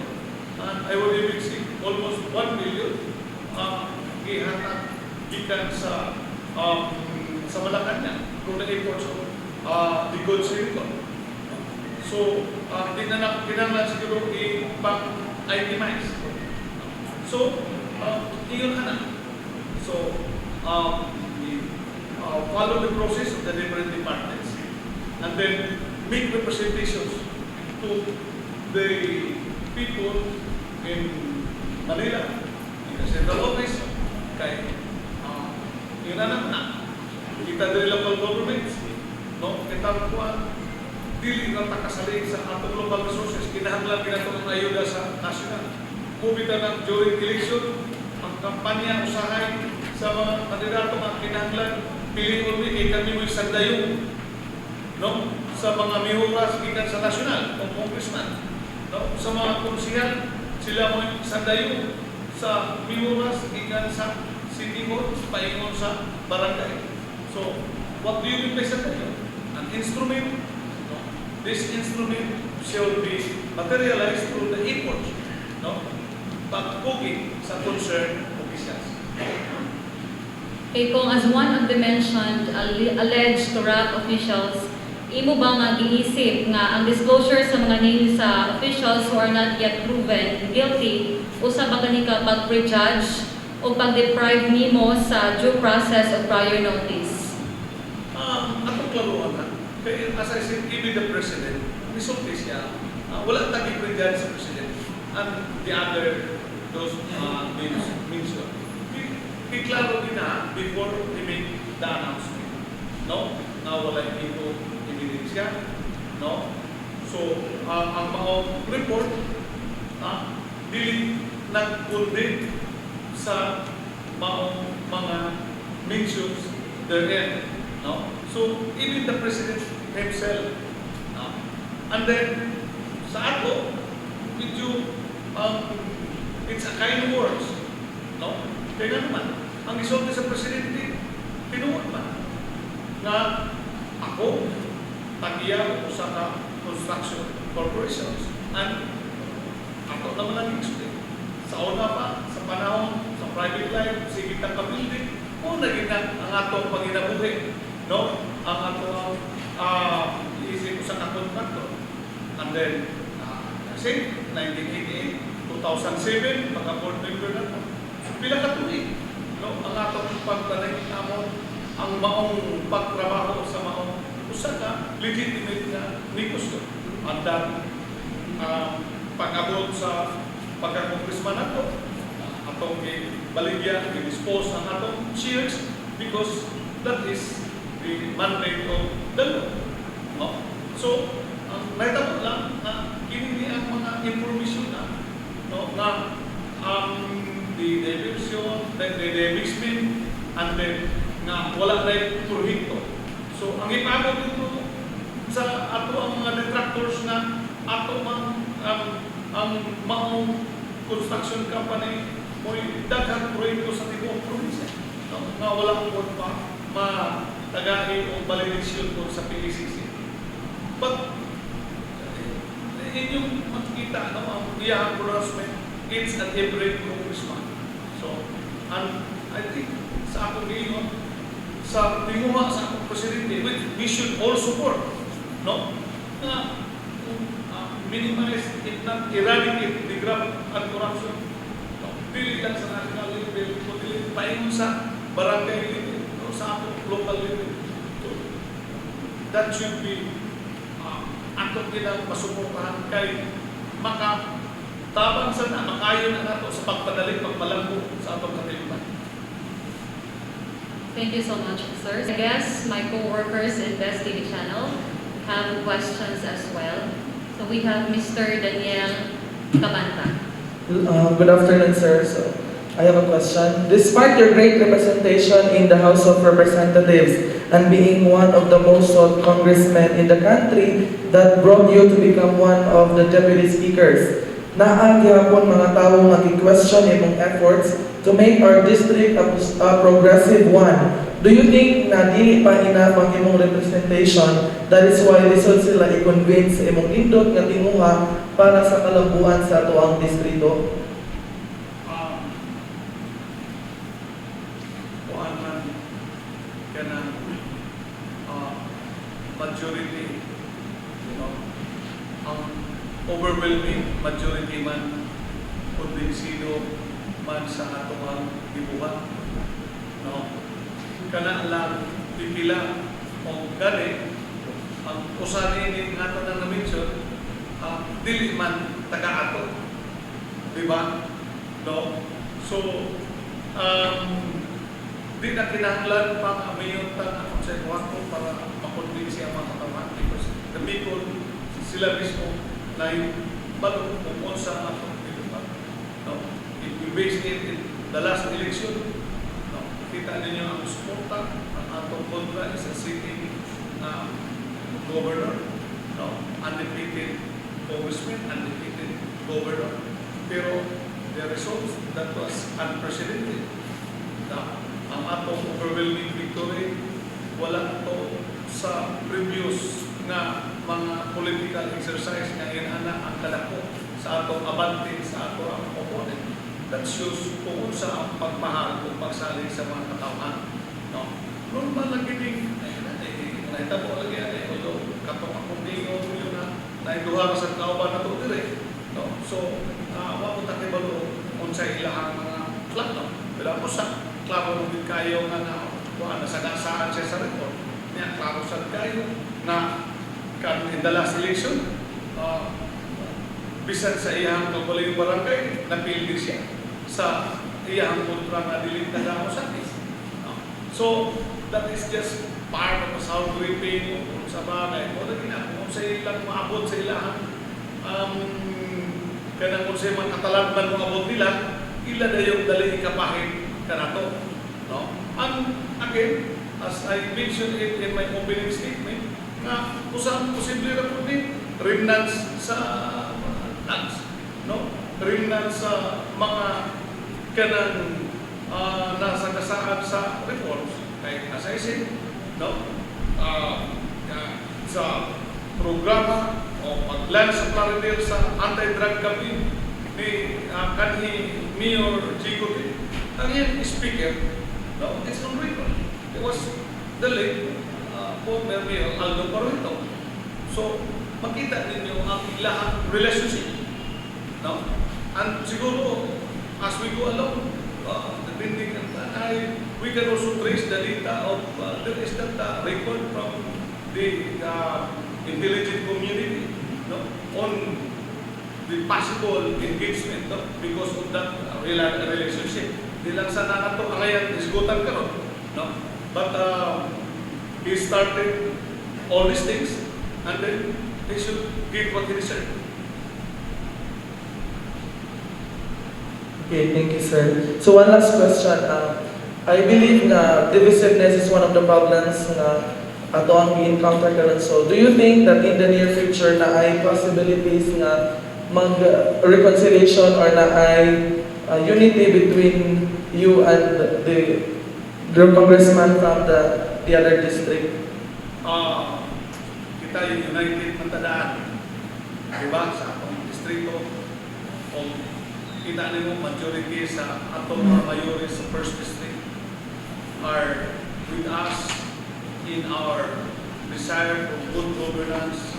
And I will even see almost 1 million gihatag gikan sa Malacanang from the efforts of the good senator. So, kinanglan siguro i-itemize. So, iyon na. So, follow the process of the different departments and then make representations to the people in Manila, in the central office, kay yun na. Kita dari local governments, no? Kita kuan dili na takasalig sa atong local resources, kinahanglan ginatong ayuda sa national. Mubita na during election, ang kampanya usahay sa mga kandidato nga kinahanglan pili uli kay kami mo sandayon, no? Sa mga mihuras gikan sa national o congressman, no? Sa mga konsehal sila mo sandayon sa mihuras gikan sa city hall paingon sa barangay. So, what do you mean by sandayon? An instrument. No? This instrument shall be materialized through the efforts, no? Pagkuki sa concerned officials. Okay, Kong, as one of the mentioned alleged corrupt officials, imo ba nga giisip nga ang disclosure sa mga names sa officials who are not yet proven guilty usa ba kani ka pag-prejudge o pag-deprive nimo sa due process of prior notice? Atong klaruan na. Kaya as I said, even the president, misulti siya. Wala tayong prejudge sa president. And the other, those means iklaro din na before he make the announcement. No? Na wala ito ebidensya. No? So, ang mga report, dili nag-condemn sa mga mentions therein. No? So, even the president himself, and then, sa ato, it's a kind of words, no? Kaya naman, ang isulti sa presidente, tinuod man, na ako, tagiya ko sa construction corporations, and ako naman ang isulti. Sa una pa, sa panahon, sa private life, sige ka building, o naging ang atong panginabuhi, no? Ang atong iisip ko sa kakontraktor. And then, kasi 1988, 2007, pagka-board member na ito. So, pila ka tuloy, no? Ang atong pagtanay namon, ang maong pagtrabaho sa maong usa ka legitimate na negosyo. Ang pag-abot sa pagka-congressman na ito, atong baligya, i-dispose ang atong shares because that is the mandate of the law. No? So, naitapot lang na kini ang mga information na, no, na the diversion, the mixment, and then na wala na yung prohito. So, ang ipamot dito sa ato ang mga detractors na ato ang maong construction company mo'y daghang proyekto sa tibok probinsya. No? Na wala po pa tagahin o validation ko sa PACC. But, inyong makikita, ang iyang pronouncement, it's an every congressman. So, and I think sa akong giingon, sa tinguha sa akong presidente, which we should all support, no? Na minimize, if not eradicate the graft and corruption. No? Dili lang sa national level, kundi paingon sa barangay level, no? Sa akong local level. So, that should be ato nilang masuportahan kay makatabang sana, makayo na nato sa pagpadali, pagpalangko sa atong katilipan. Thank you so much, sir. I guess my co-workers in Best TV channel have questions as well. So we have Mr. Daniel Cabanta. Good afternoon, sir. So, I have a question. Despite your great representation in the House of Representatives and being one of the most sought congressmen in the country that brought you to become one of the deputy speakers, naagyapon mga tao maki-question imong efforts to make our district a progressive one. Do you think na dili pa enough ang imong representation? That is why lisod sila i-convince sa imong indot nga tinguha para sa kalambuan sa tuang distrito? Majority, ang overwhelming majority man kondensino man sa atong dibuhat, no? Kana lang pipila o gani ang usanin ni nga na na-mention, dili man taga-ato, di ba? No? So, di na kinahanglan pang amayon ta ang konsekwento para makonvince ang mga katawan because the people, sila mismo na yung bago kung sa atong dibuhat. No? If we base it in the last election, no? Kita ninyo ang suporta, ang atong kontra is a sitting governor, no? Undefeated congressman, undefeated governor. Pero the results, that was unprecedented. Ang atong overwhelming victory, wala to sa previous nga mga political exercise nga inana ang kalako sa atong abante sa atong opponent. That shows kung sa ang pagmahal o pagsalig sa mga katawhan. No? Normal lang gining naitabo lagi ay although katong akong dingon yun na naiduha sa kauban na to dire. No? So, wa mo ta kay balo unsa ilahang mga plano. Pero ako sa klaro mo din kayo nga na nasagasaan siya sa report. Niya, klaro sa kayo na in the last election, bisan sa iyang kaguling barangay, napildi siya sa iyang kontra nga dilit na damo sa atin. So, that is just part of the sound reaping sa bagay. O na kung sa ilang maabot sa ilang kanang kung sa ilang kataladman maabot nila, ila na yung dali ikapahin kanato. No? And again, as I mentioned it in my opening statement, na kusang posible na po din remnants sa tax, no? Remnants sa mga kanang nasa kasaan sa reforms. Kaya as I said, no? Sa programa o paglan sa Plaridel sa anti-drug campaign ni kanhi Mayor Jigote, ang iyang speaker, no, it's on record. It was the late former Mayor Aldo Paruito. So, makita ninyo ang ilahang relationship. No? And siguro, as we go along, we can also trace the data of there is that record from the intelligent community, no, on the possible engagement, no, because of that relationship. Di lang sa nakato ang ngayon isgutan karon, no? But he started all these things and then he should get what he deserves. Okay, thank you, sir. So one last question. I believe na divisiveness is one of the problems na ato ang i-encounter karon. So do you think that in the near future na ay possibilities na mag-reconciliation or na ay unity between you and the congressman from the other district? Kita yung United ng Tadaan, diba, sa atong distrito, o kita nimo majority sa atong mga mayores sa first district are with us in our desire for good governance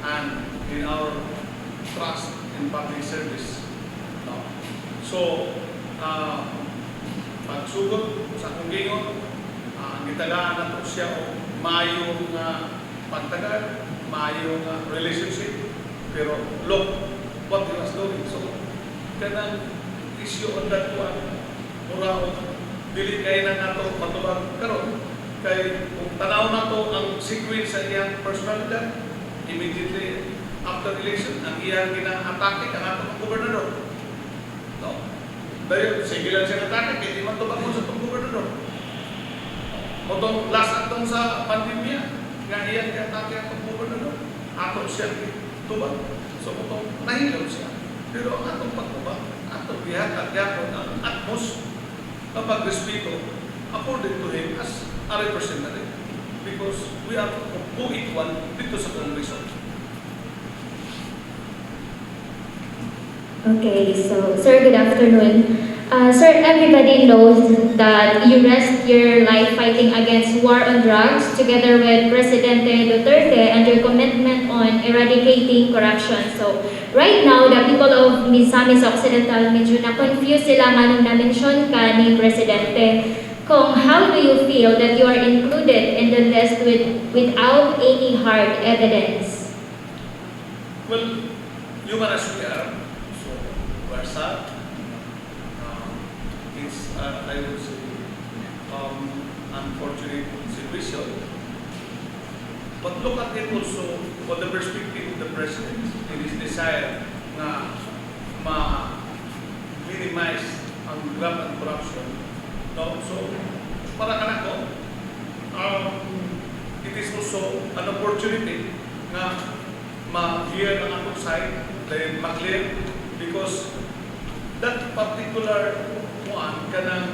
and in our trust in public service. No? So, pagsugod sa akong gingon, gitagaan na to siya o maayong pagtagal, maayong relationship, pero look what he was doing. So, kanang issue on that one, mura o dili kay na nato matubag karon kay kung tanaw na to ang sequence sa iyang personalidad, immediately after election ang iyang gina-atake ang atong gobernador. No? Dahil sige lang siya atake kay di man tubag mo sa atong gobernador. Motong last atong sa pandemya nga iyang gi-atake atong gobernador, ato siya tubag. So motong nahilaw siya. Pero ang atong pagtubag, atong gihatag gyapon ang atmos na pagrespeto according to him as a representative, because we are co-equal dito sa Kongreso. Okay, so sir, good afternoon. Sir, everybody knows that you risked your life fighting against war on drugs together with Presidente Duterte and your commitment on eradicating corruption. So, right now, the people of Misamis Occidental medyo na-confuse sila manong na-mention ka ni Presidente. Cong, how do you feel that you are included in the list without any hard evidence? Well, human as we are, so we're sad. It's, I would say, unfortunate situation. But look at it also from the perspective of the President in his desire na ma-minimize ang graft and corruption. No? So, para kanako, it is also an opportunity na ma-clear ang atong side, dahil ma-clear, because that particular one kanang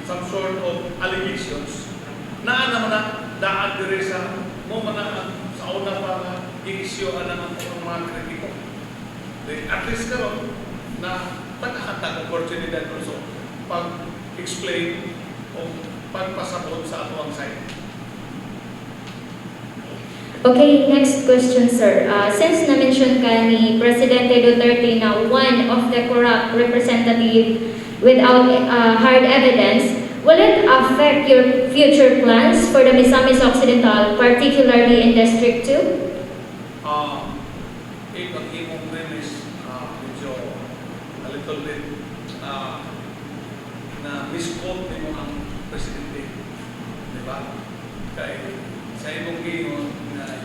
some sort of allegations na naman na daan dire sa mo man sa una pa nga i-issue ang mga kritiko. At least karon na pagkakatag opportunity also pag-explain o pagpasabot sa ato ang side. Okay, next question, sir. Since na-mention ka ni Presidente Duterte na one of the corrupt representative without hard evidence, will it affect your future plans for the Misamis Occidental, particularly in District 2? Ang imong premise, medyo a little bit na misquote mo ang Presidente. Diba? Kaya sa imong gingon,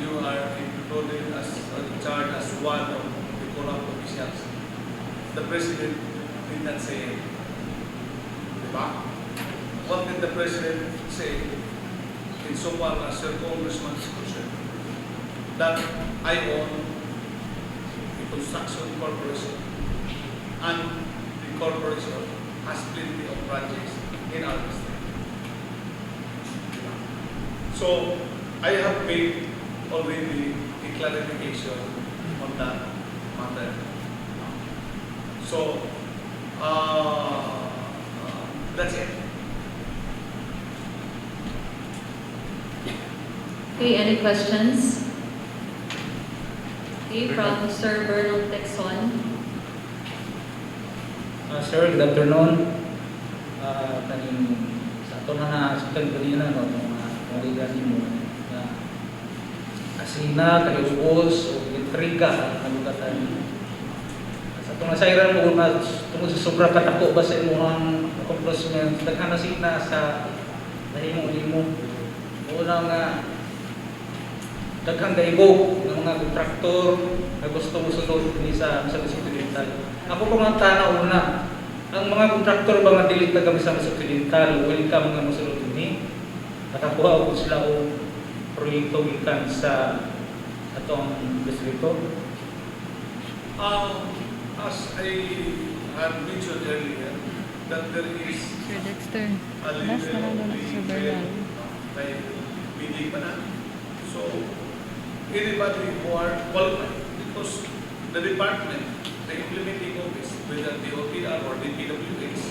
you are included as charged as one of the corrupt officials. The President did not say it. Diba? What did the President say in so far as your congressman is concerned? That I own the construction corporation and the corporation has plenty of projects in our district. So, I have made already a clarification on that matter. So, that's it. Okay, any questions? Okay, from Sir Bernal Texon. Sir, good afternoon. Sa ito na nasikan kanina, mga ligan mo, asina, kayubos, o intriga, ang nagutatan. Sa ito nasairan mo, tungkol sa sobrang katako ba sa imuhang accomplishment, daghana sina sa nahimo-himo. Unang daghang gaibog ng mga kontraktor na gusto mo sunod ni sa Occidental. Ako po mga tanaw una, ang mga kontraktor ba nga dili taga sa Occidental, welcome nga mosunod ni. Nakakuha ko sila o proyekto gikan sa atong distrito. As I had mentioned earlier, that there is Sir Dexter, a last na lang level doon of si Sir playing Bernal. field, kay PD pa na. So, anybody who are qualified, because the department, the implementing office, whether the OTR or the PWS,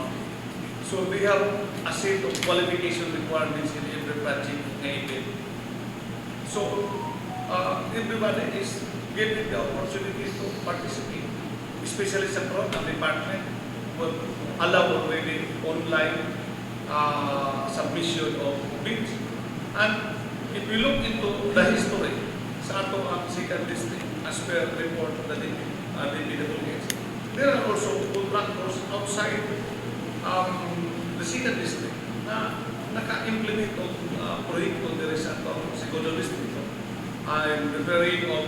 no? So they have a set of qualification requirements in every project ngayon. So, everybody is given the opportunity to participate, especially sa front ng department will allow already online submission of bids. And if we look into the history sa ato ang second district as per report of the DPWS, there are also contractors outside the second district na naka-implement of proyekto diri sa ato segundo district. I'm referring of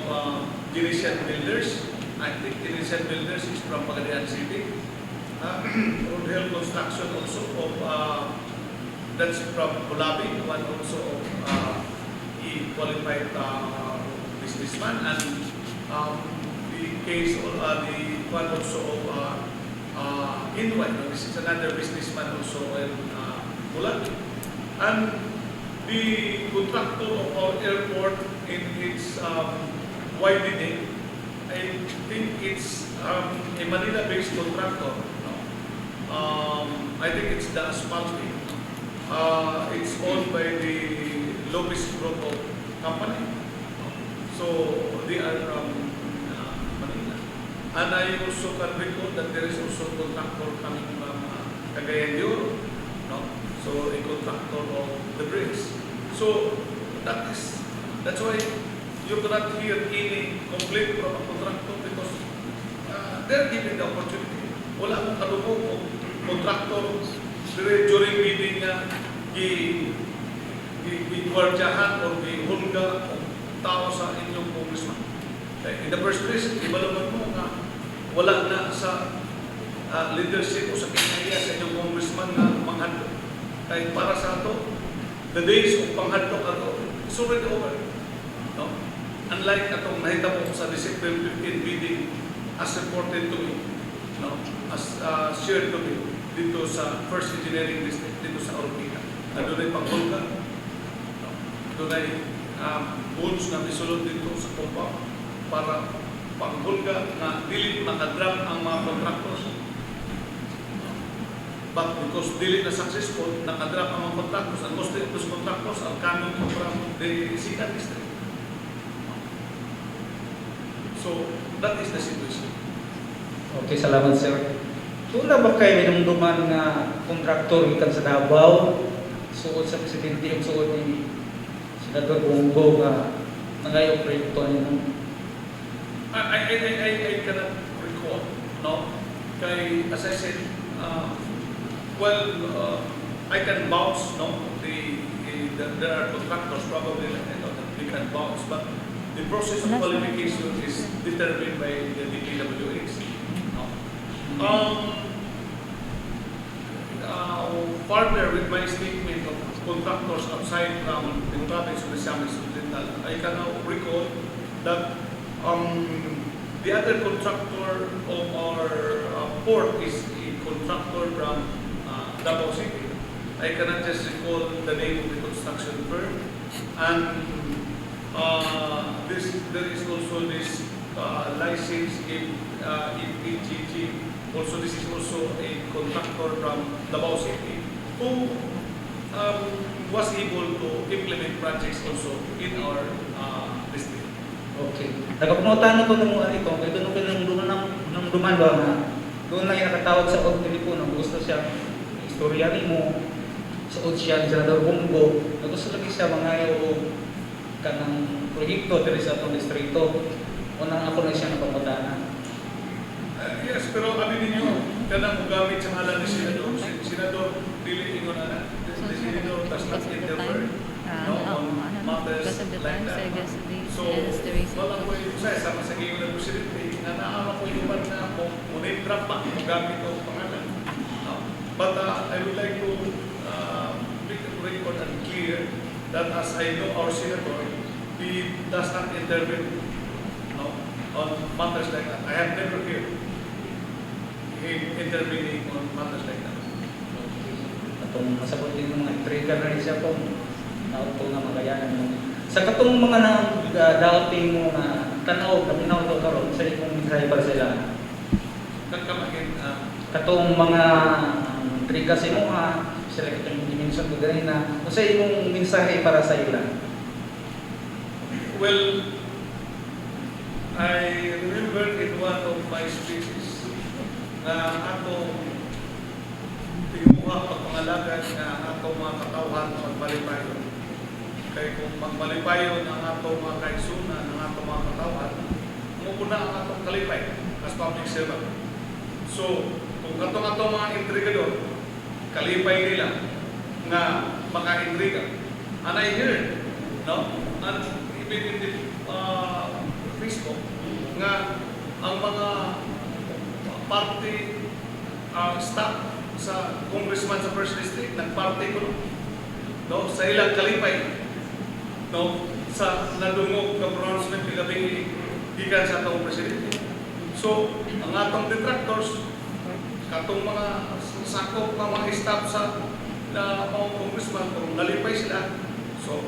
Genesian Builders. I think Genesian Builders is from Pagadian City. Roadhill Construction also of that's from Bulabi, one also of qualified businessman, and the case the one also of Inway. This is another businessman also in Bulabi, and the contractor of our airport in its widening, I think it's a Manila-based contractor. I think it's the asphalting. It's owned by the Lopez Group of company. So they are from Manila. And I also can recall that there is also contractor coming from Cagayan de Oro. No? So a contractor of the bridge. So that's why you cannot hear any complaint from a contractor because they're given the opportunity. Wala akong kalubog o contractor during meeting nga gigwardyahan o gihulga o tao sa inyong congressman. In the first place, ibalaman mo nga wala na sa leadership o sa kinaya sa inyong congressman na manghadlok. Kaya para sa ato, the days of panghadlok ato, it's already over. No? Unlike atong nahitabo sa December 15 meeting as reported to me, no? As shared to me dito sa First Engineering District, dito sa Orpina. Doon ay panghulga. No? Doon ay goals na isulod dito sa compound para panghulga na dili makadram ang mga contractors. But because dili na successful, nakadrop ang mga contractors, and most of those contractors are coming from the second district. So, that is the situation. Okay, salamat sir. Tula ba kayo minumduman nga kontraktor ikan sa Davao, suod sa presidente yung suod ni Senador Bongo nga nangayo proyekto niyo? I cannot recall, no? Kay, as I said, I can bounce, no? There are contractors probably that they can bounce, but the process of qualification is determined by the DPWH. Further with my statement of contractors outside from the province of the Misamis Occidental, I can now recall that the other contractor of our port is a contractor from Davao City. I cannot just recall the name of the construction firm. And there is also this license in PGG. Also, this is also a contractor from Davao City who was able to implement projects also in our district. Okay. Nagkapungutan ko ng mga ito, kaya doon ko nang duman ba na doon lang yung nakatawag sa telepono, gusto siya istoryanin mo, suod siya, Senador Bongo, gusto lagi siya mga kanang proyekto dito sa itong distrito. Unang ako na siya napamutanan. Yes, pero kami ninyo, kanang gamit sa ngalan ni Senador, Senador dili ingon na, the Senador does not interfere on matters like that. So, wala ko yung sama sa ngayon ng Presidente, na naama ko yung man na ako, unay trap pa, gamit o pangalan. But I would like to make the record and clear that as I know our Senator, he does not intervene on matters like that. I have never heard. intervening on matters like that. Atong masabot din mga trigger na rin siya po. Nautong nga magayanan mo. Sa katong mga dating mo na tanaw, kaminaw to karon sa ikong mensahe para sila. Kagkamahin, Katong mga trigger sa imo sila kitang dimension ko ganun na sa imong mensahe para sa ila. well, I remember in one of my speeches na ato tinuha pagpangalagad na ato mga katawhan magbalipayon. Kaya kung magbalipayon ang ato mga kaisunan, ang ato mga katawhan, muna ang atong kalipay as public servant. So, kung ato mga intrigador, kalipay nila nga maka-intriga. And I heard, no? And even in the Facebook, nga ang mga party staff sa congressman sa First District, nag-party ko, no? Sa ilang kalipay, no? Sa nadungog na pronouncement ni gabi gikan sa atong presidente. So, ang atong detractors, katong mga sakop ng mga staff sa mga congressman, kung nalipay sila, so,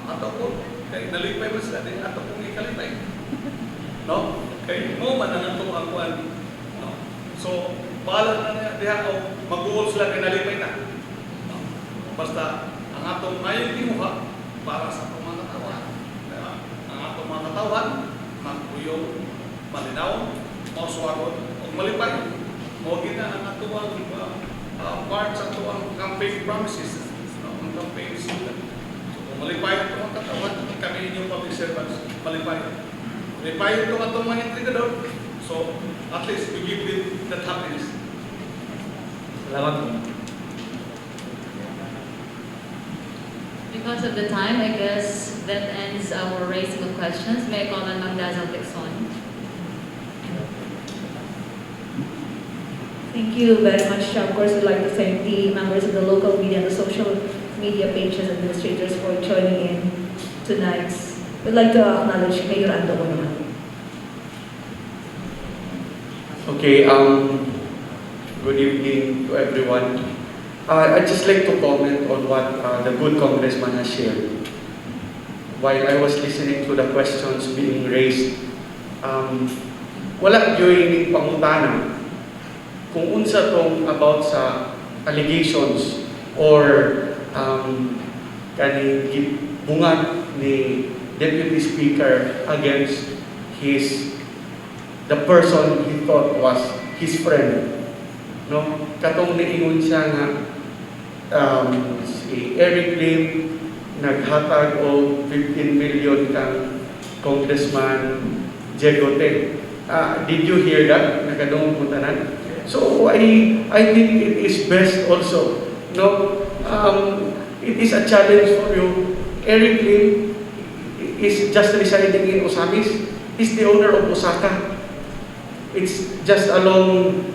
ato po, kay nalipay mo sila din, ato pong ikalipay. No? Kay mo man ang ato ang kuwan. No? So, bahala na niya, diha o mag-uol sila kay nalipay na. No? Basta, ang atong ngayon timuha, para sa atong mga katawan. Ang atong mga katawan, magpuyong, malinaw, masuwagon, o malipay. O gina ang atuang part sa atuang campaign promises, ang campaign slogan. So kung malipay ang itong katawan, kami inyong public servants, malipay. Malipay itong atong mga intrigador, so at least we give them that happiness. Salamat po. Because of the time, I guess that ends our raising of questions. May I call on Magdazal Tixon? Thank you very much. Of course, we'd like to thank the members of the local media and the social media pages administrators for joining in tonight's. We'd like to acknowledge Mayor Ando Oaminal. Okay, good evening to everyone. I'd just like to comment on what the good congressman has shared. While I was listening to the questions being raised, wala joining pangutana kung unsa tong about sa allegations or kani bungat ni Deputy Speaker against the person he thought was his friend. No, katong niingon siya nga si Eric Lim naghatag og 15 million kang Congressman Jegote. Did you hear that? Nakadungog mo tanan? So I think it is best also, no? It is a challenge for you. Eric Lim is just residing in Osamis. He's the owner of Osaka. It's just along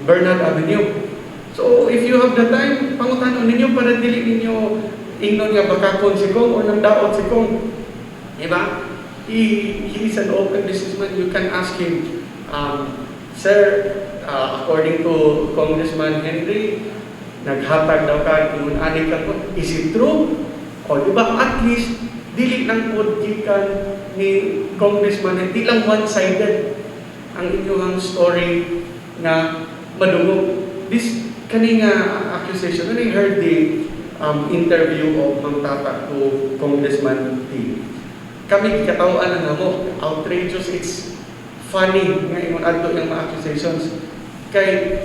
Bernard Avenue. So if you have the time, pangutanon ninyo para dili ninyo ingnon nga bakakon si Cong or nandaot si Cong. Diba? He is an open businessman. You can ask him, Sir, according to Congressman Henry, naghatag daw ka, inun-anig ka po. Is it true? O, di ba, at least, dili lang po gikan ni Congressman, hindi lang one-sided ang inyong story na madungog. This kaninga accusation, when I heard the interview of Mang Tata to Congressman T, kami katawan na mo, outrageous, it's funny nga ingon adto yung mga accusations. Kay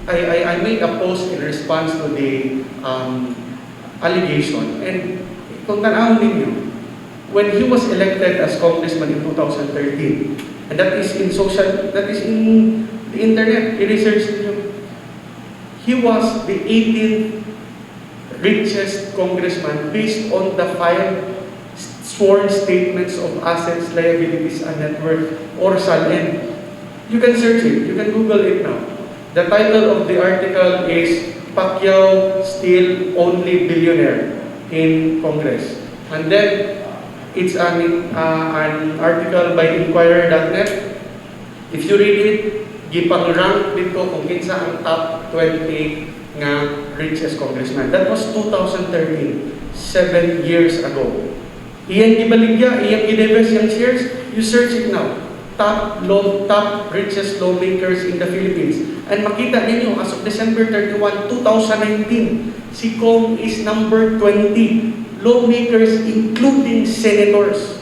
I made a post in response to the allegation, and kung tanawon ninyo, when he was elected as congressman in 2013, and that is in the internet, i-research niyo, he was the 18th richest congressman based on the 5 sworn statements of assets, liabilities, and net worth, or SALN. You can search it. You can Google it now. The title of the article is Pacquiao Still Only Billionaire in Congress. And then, it's an article by Inquirer.net. If you read it, gipang-rank dito kung kinsa ang top 20 nga richest congressman. That was 2013, 7 years ago. Iyang gibaligya, iyang gidivest yung shares, you search it now. Top richest lawmakers in the Philippines. And makita ninyo, as of December 31, 2019, si Cong is number 20. Lawmakers including senators.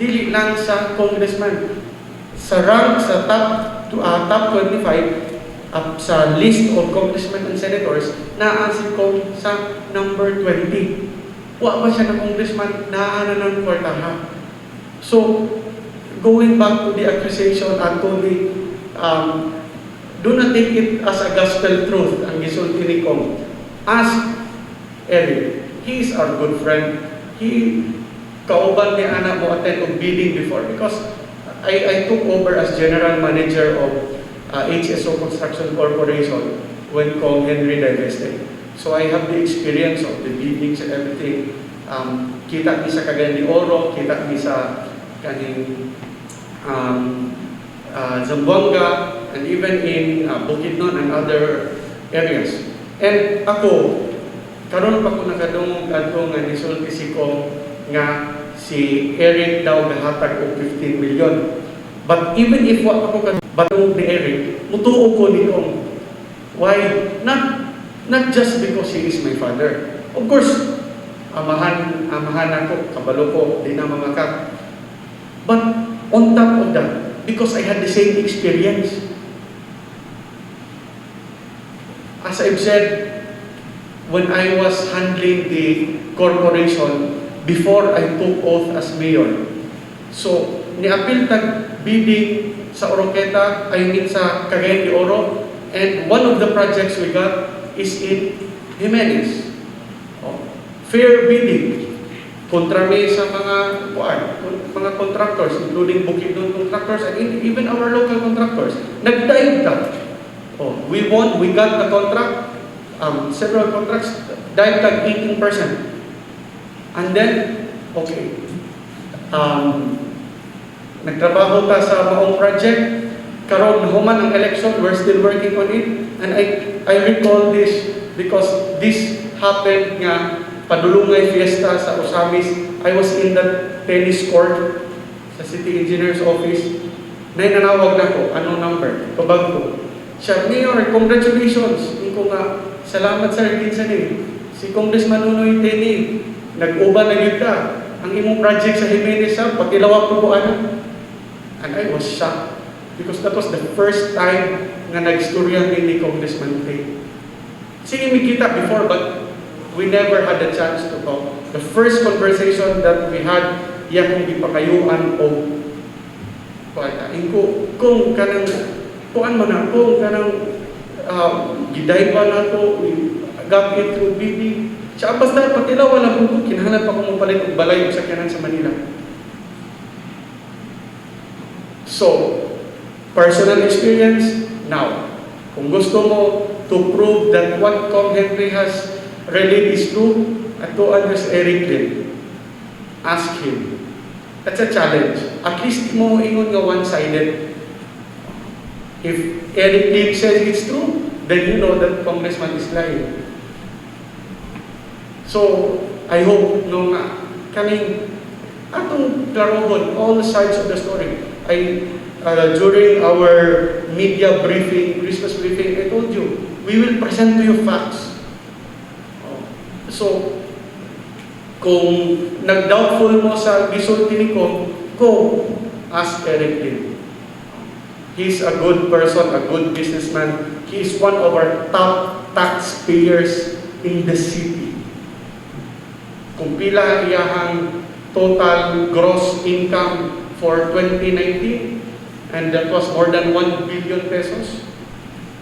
Dili lang sa congressman. Sa rank sa top 25, sa list of congressmen and senators, naa si Cong sa number 20. Wa ba siya na congressman, naa na ng kwartaha. So, going back to the accusation, actually, do not take it as a gospel truth, ang gisulti ni Cong. Ask Eric. He is our good friend. Kauban ni anak mo attend of bidding before because I took over as general manager of HSO Construction Corporation when Cong Henry divested. So I have the experience of the biddings and everything. Kita ni sa Cagayan de Oro, kita ni sa kaning Zamboanga, and even in Bukidnon and other areas. And ako, karon pa ko nakadungog adto nga nisulti si Cong nga si Eric daw gahatag og 15 million. But even if wa ako batong ni Eric, mutuo ko ni Cong. Why? Not just because he is my father. Of course, amahan ako, kabalo ko, di na mamakat. But on top of that, because I had the same experience. As I've said, when I was handling the corporation before I took oath as mayor. So, niapil tag bidding sa Oroqueta, I mean sa Cagayan de Oro, and one of the projects we got is in Jimenez. Fair bidding. Kontra may sa mga contractors, including Bukidnon contractors and even our local contractors. Nag-dive ka. We won, we got the contract, several contracts, dive tag 18%. And then, okay, nagtrabaho ta sa maong project, karon human ang election, we're still working on it, and I recall this because this happened nga padulungay fiesta sa Osamis. I was in the tennis court sa city engineer's office. Nanawag na ko, anong number? Pabag ko. Siya, Mayor, congratulations. Ko nga, salamat sa Rinsa ni. Si Congressman Nunoy Teni, nag-uba na yun ka. Ang imong project sa Jimenez, pakilawa po ano. And I was shocked because that was the first time nga nag-storya ni Congressman Teni. Sige, may kita before, but we never had the chance to talk. The first conversation that we had, kung ipakayuan o pagkain ko, kung kanang, kuan man na, kung kanang giday pa na to, gapit through bidding. Siya, basta patilaw, walang bukod, kinahanap ako mong palit og balay o sakyanan sa Manila. So, personal experience, now, kung gusto mo to prove that what Cong Henry has relayed is true, at to address Eric Lim, ask him. That's a challenge. At least mo ingon nga one-sided. If Eric Lim says it's true, then you know that Congressman is lying. So, I hope no nga kaming atong klarohon all sides of the story. During our media briefing, Christmas briefing, I told you, we will present to you facts. So, kung nag-doubtful mo sa gisulti ni Cong, go ask Eric Lim. He's a good person, a good businessman. He is one of our top taxpayers in the city. Kung pila iyahang total gross income for 2019, and that was more than 1 billion pesos,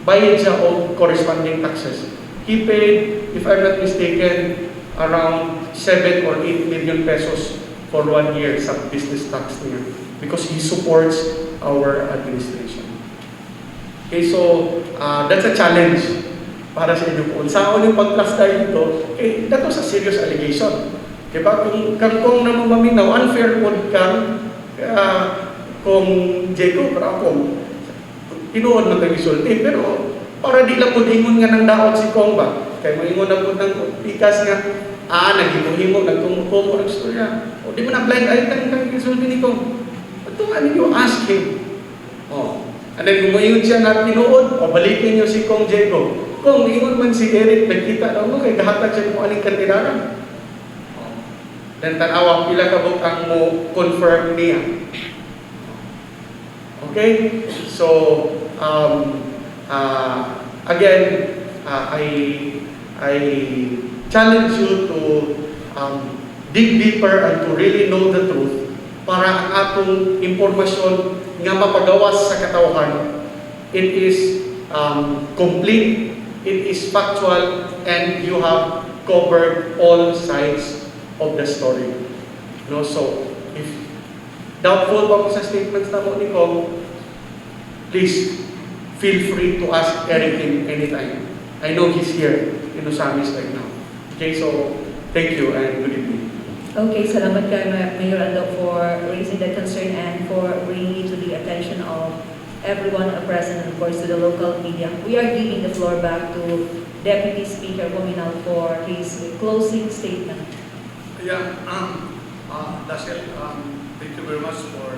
bayad siya of corresponding taxes. He paid, if I'm not mistaken, around 7 or 8 million pesos for 1 year sa business tax niya because he supports our administration. Okay, so that's a challenge para sa inyo po. Saan yung pag-plastay dito? Okay, that was a serious allegation. Diba? Kung naman maminaw, unfair po kang kung Jacob, pero ako, tinuod mo tayo isulti. Pero, para di lang po ingon nga ng daot si Cong ba? Kaya mo ingon na po ng pikas nga, naghimo-himo, nagtumukumo, nagstorya. O di mo na blind item kang isulti ni Cong. Ito nga ninyo, ask him. And then gumayon siya nga tinuod, o balikin niyo si Cong Diego. Kung ingon man si Eric, nagkita daw mo, kay gahatag siya kung aling kandidaran. Then tanawa, pila ka bukang mo confirm niya. Okay? So, again, I challenge you to dig deeper and to really know the truth para ang atong impormasyon nga mapagawas sa katawhan, it is complete, it is factual, and you have covered all sides of the story. No, so if doubtful pa mo sa statements na mo ni Cong, please feel free to ask anything anytime. I know he's here in Osamis right now. Okay, so thank you and good evening. Okay, salamat kay Mayor Ando for raising that concern and for bringing it to the attention of everyone present and of course to the local media. We are giving the floor back to Deputy Speaker Oaminal for his closing statement. Yeah, Dasel, thank you very much for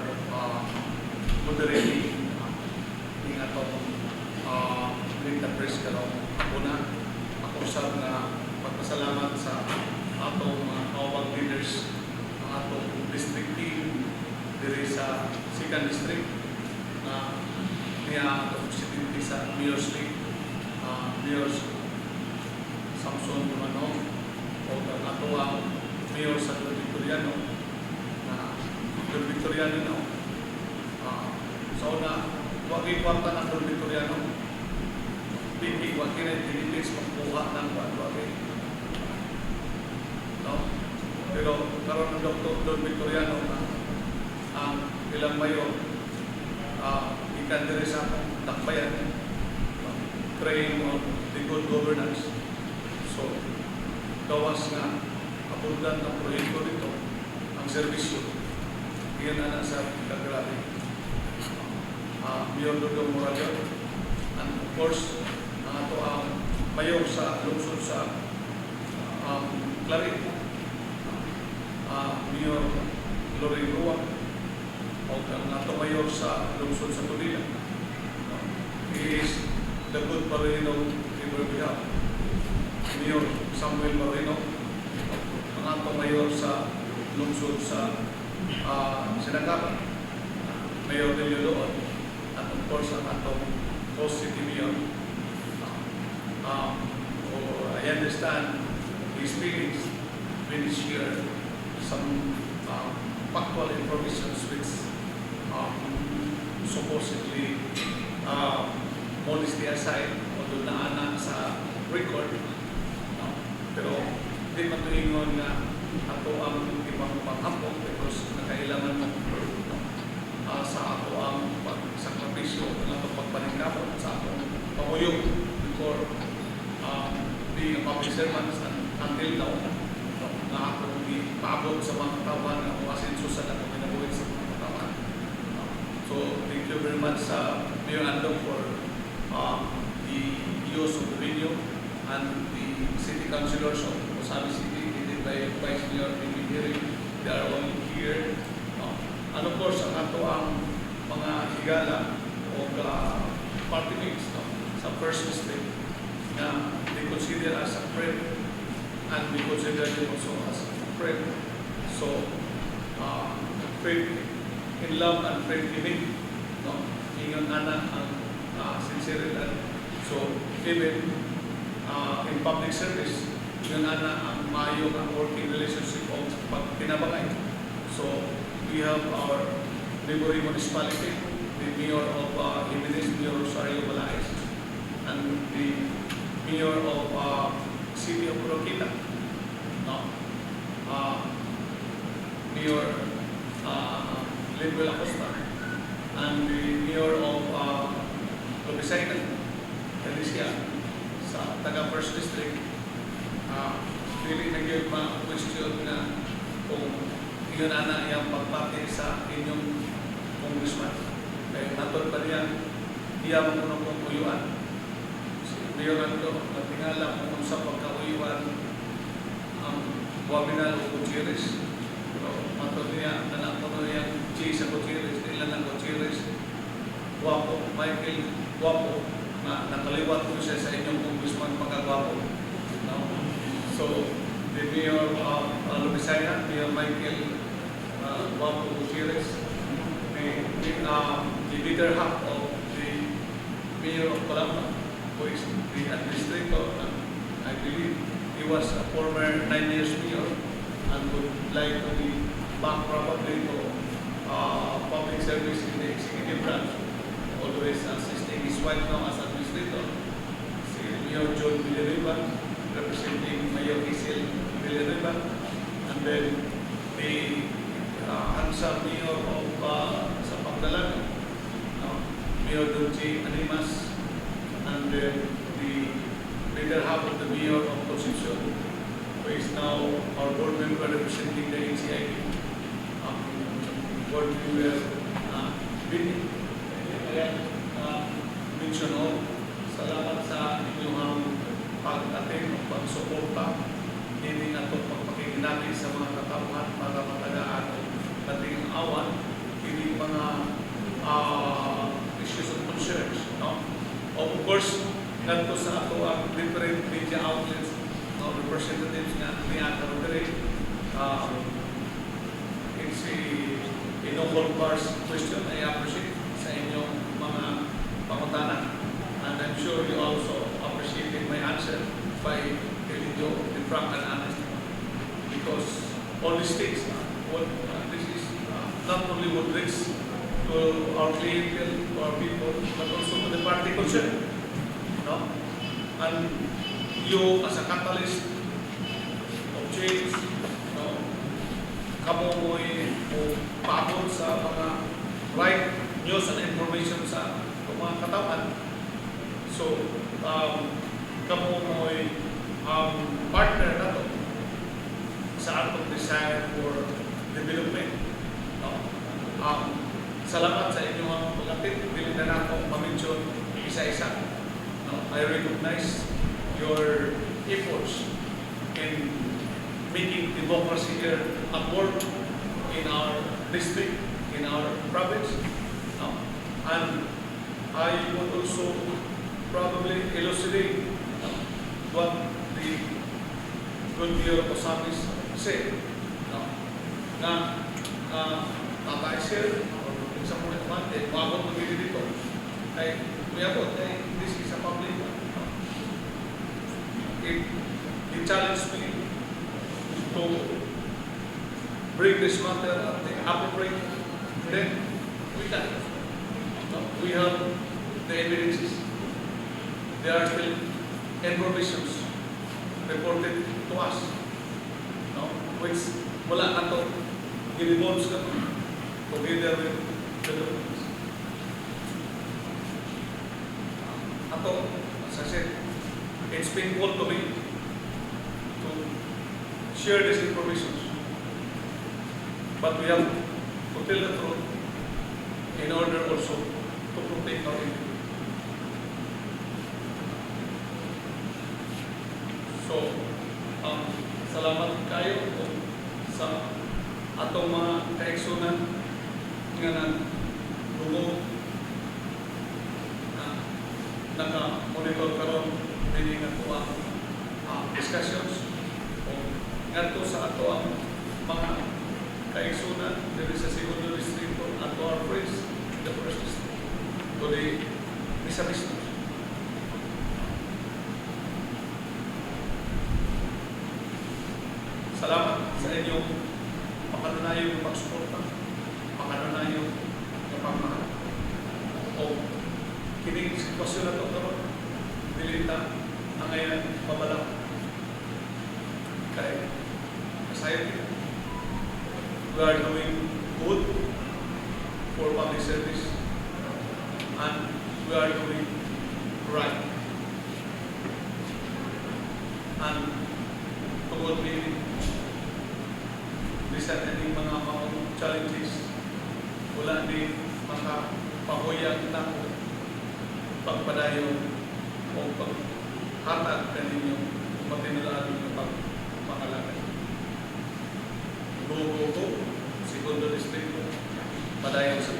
moderating ng atong the press karong una. Ako sab na magpasalamat sa atong mga kawag leaders, ang atong district team diri sa 2nd district na niya atong presidente sa Mayor's League, Mayor Samson Dumano, o ang atong Mayor sa Victoriano na Victoriano so na wag ikwanta ng Victoriano hindi wag kinay magkuha ng wag no? Pero karon ng Dr. Victoriano na ang ilang mayo ikan dire sa akong takbayan praying on the good governance. So gawas nga abundan na proyekto dito ang serbisyo iyan na sa kagrabe Mayor Dodong Morales and of course ang ato ang mayor sa lungsod sa Clarin, Mayor Lorraine Rua, o ang ato mayor sa lungsod sa Tudila. He is the good Marino River Bihar, Mayor Samuel Marino, ang ato mayor sa lungsod sa Sinagapan, Mayor Delio Loon, at of course ang atong host city mayor. I understand his feelings when he shared some factual information which supposedly modesty aside, although naana sa record, pero di man tuingon na ato ang ibang panghapon because nakailangan mo sa ato ang pagsakripisyo ng atong pagpaningkamot sa atong pamuyong before being a public servant until now na ako paabot sa mga katawan na kung asenso sa atong pinabuhin sa mga katawan. So thank you very much sa Mayor Andong for the use of the video and the city councilors of Osamis City headed by Vice Mayor Mimi Hearing. They are all here. And of course, ang ato ang mga higala o party mates sa first district na they consider as a friend and we consider them also as a friend. So, friend in love and friend in need. Ingon ana ang sinceridad. So, even in public service, yun ana ang maayong ang working relationship o pagtinabangay. So, we have our neighboring municipality, the Mayor of Jimenez, Mayor Rosario Balaes, and the Mayor of City of Roquita, Mayor Linwell Acosta, and the Mayor of Lobisaitan, Alicia, sa taga First District. Really nag-give ma-question na kung yun ana yung pagpapit sa inyong congressman. Kaya natod pa niya iya mamunong kong uyuan. Mayoran ko, natingala kung sa pagkauyuan ang Oaminal o Gutierrez. Pero mato niya, nanak mo niya G sa Gutierrez, ilan ng Gutierrez. Guwapo, Michael, guwapo, na nakaliwat ko siya sa inyong congressman pagkagwapo. No? So, the Mayor of Lumisaya, Mayor Michael Guapo Gutierrez, the leader half of the Mayor of Calamba, who is the administrator, and I believe he was a former 9 years mayor and would like to be back probably to public service in the executive branch, always assisting his wife now as administrator, si Mayor John Villariba, representing Mayor Isel Villariba, and then the handsome Mayor of sa Pagdalaga, Mayor Dulce Animas, and then the leader half of the Mayor of Concepcion, who is now our board member representing the NCIP. Board member Vinny. Mention all, salamat sa inyong pag-attend o pag-suporta hindi na ito pagpakinggan natin sa mga katauhan para matagaan o dating awan hindi mga issues of concerns. No? Of course, ganito sa ato ang different media outlets, no, representatives na niya karoon it's a no-hold bars question. I appreciate sa inyong mga pangutanan. And I'm sure you also appreciated my answer by telling you the frank and honest. Because all these things, this is not only what brings to our clientele, to our people, but also to the party concerned. No? And you as a catalyst of change, no, kamo mo'y paabot sa mga right news and information sa mga katawan. So, kamo mo'y partner na to sa atong desire for development. No? Salamat sa inyong pagkatid. Dili na ako ma-mention isa-isa. No? I recognize your efforts in making democracy here at work in our district, in our province. No? And I would also probably elucidate what the good Mayor of Osamis said. No? Na tatay sir, or sa mga kamante, mabot magiging dito. Ay, mayabot, this is a public. It challenged me to bring this matter at the appropriate, then we can. We have the evidences. There are still informations reported to us, no? Which wala na to i-revolves ka together with the documents. Ato, as I said, it's painful to me to share this information, but we have to tell the truth in order also to protect our income. So, salamat kayo sa atong mga kaeksunan nga nag-dugo na naka-monitor karon din nga ito ang discussions o nga ito sa ato ang mga kaeksunan dito sa segundo distrito at our friends in the first district to the Misamis. Salamat sa inyong pakanunayong pagsuporta, pakanunayong pagmamahal. O kining sitwasyon na ito karon, dilita ang ngayon mabalak. Kaya society, we are doing good for public service and we are doing right. And tungkol din bisan din mga challenges, wala din makapahuyag na pagpadayon o paghatag kaninyo matinulaan ng pagpakalagay. Bugo ko, segundo distrito, padayon sa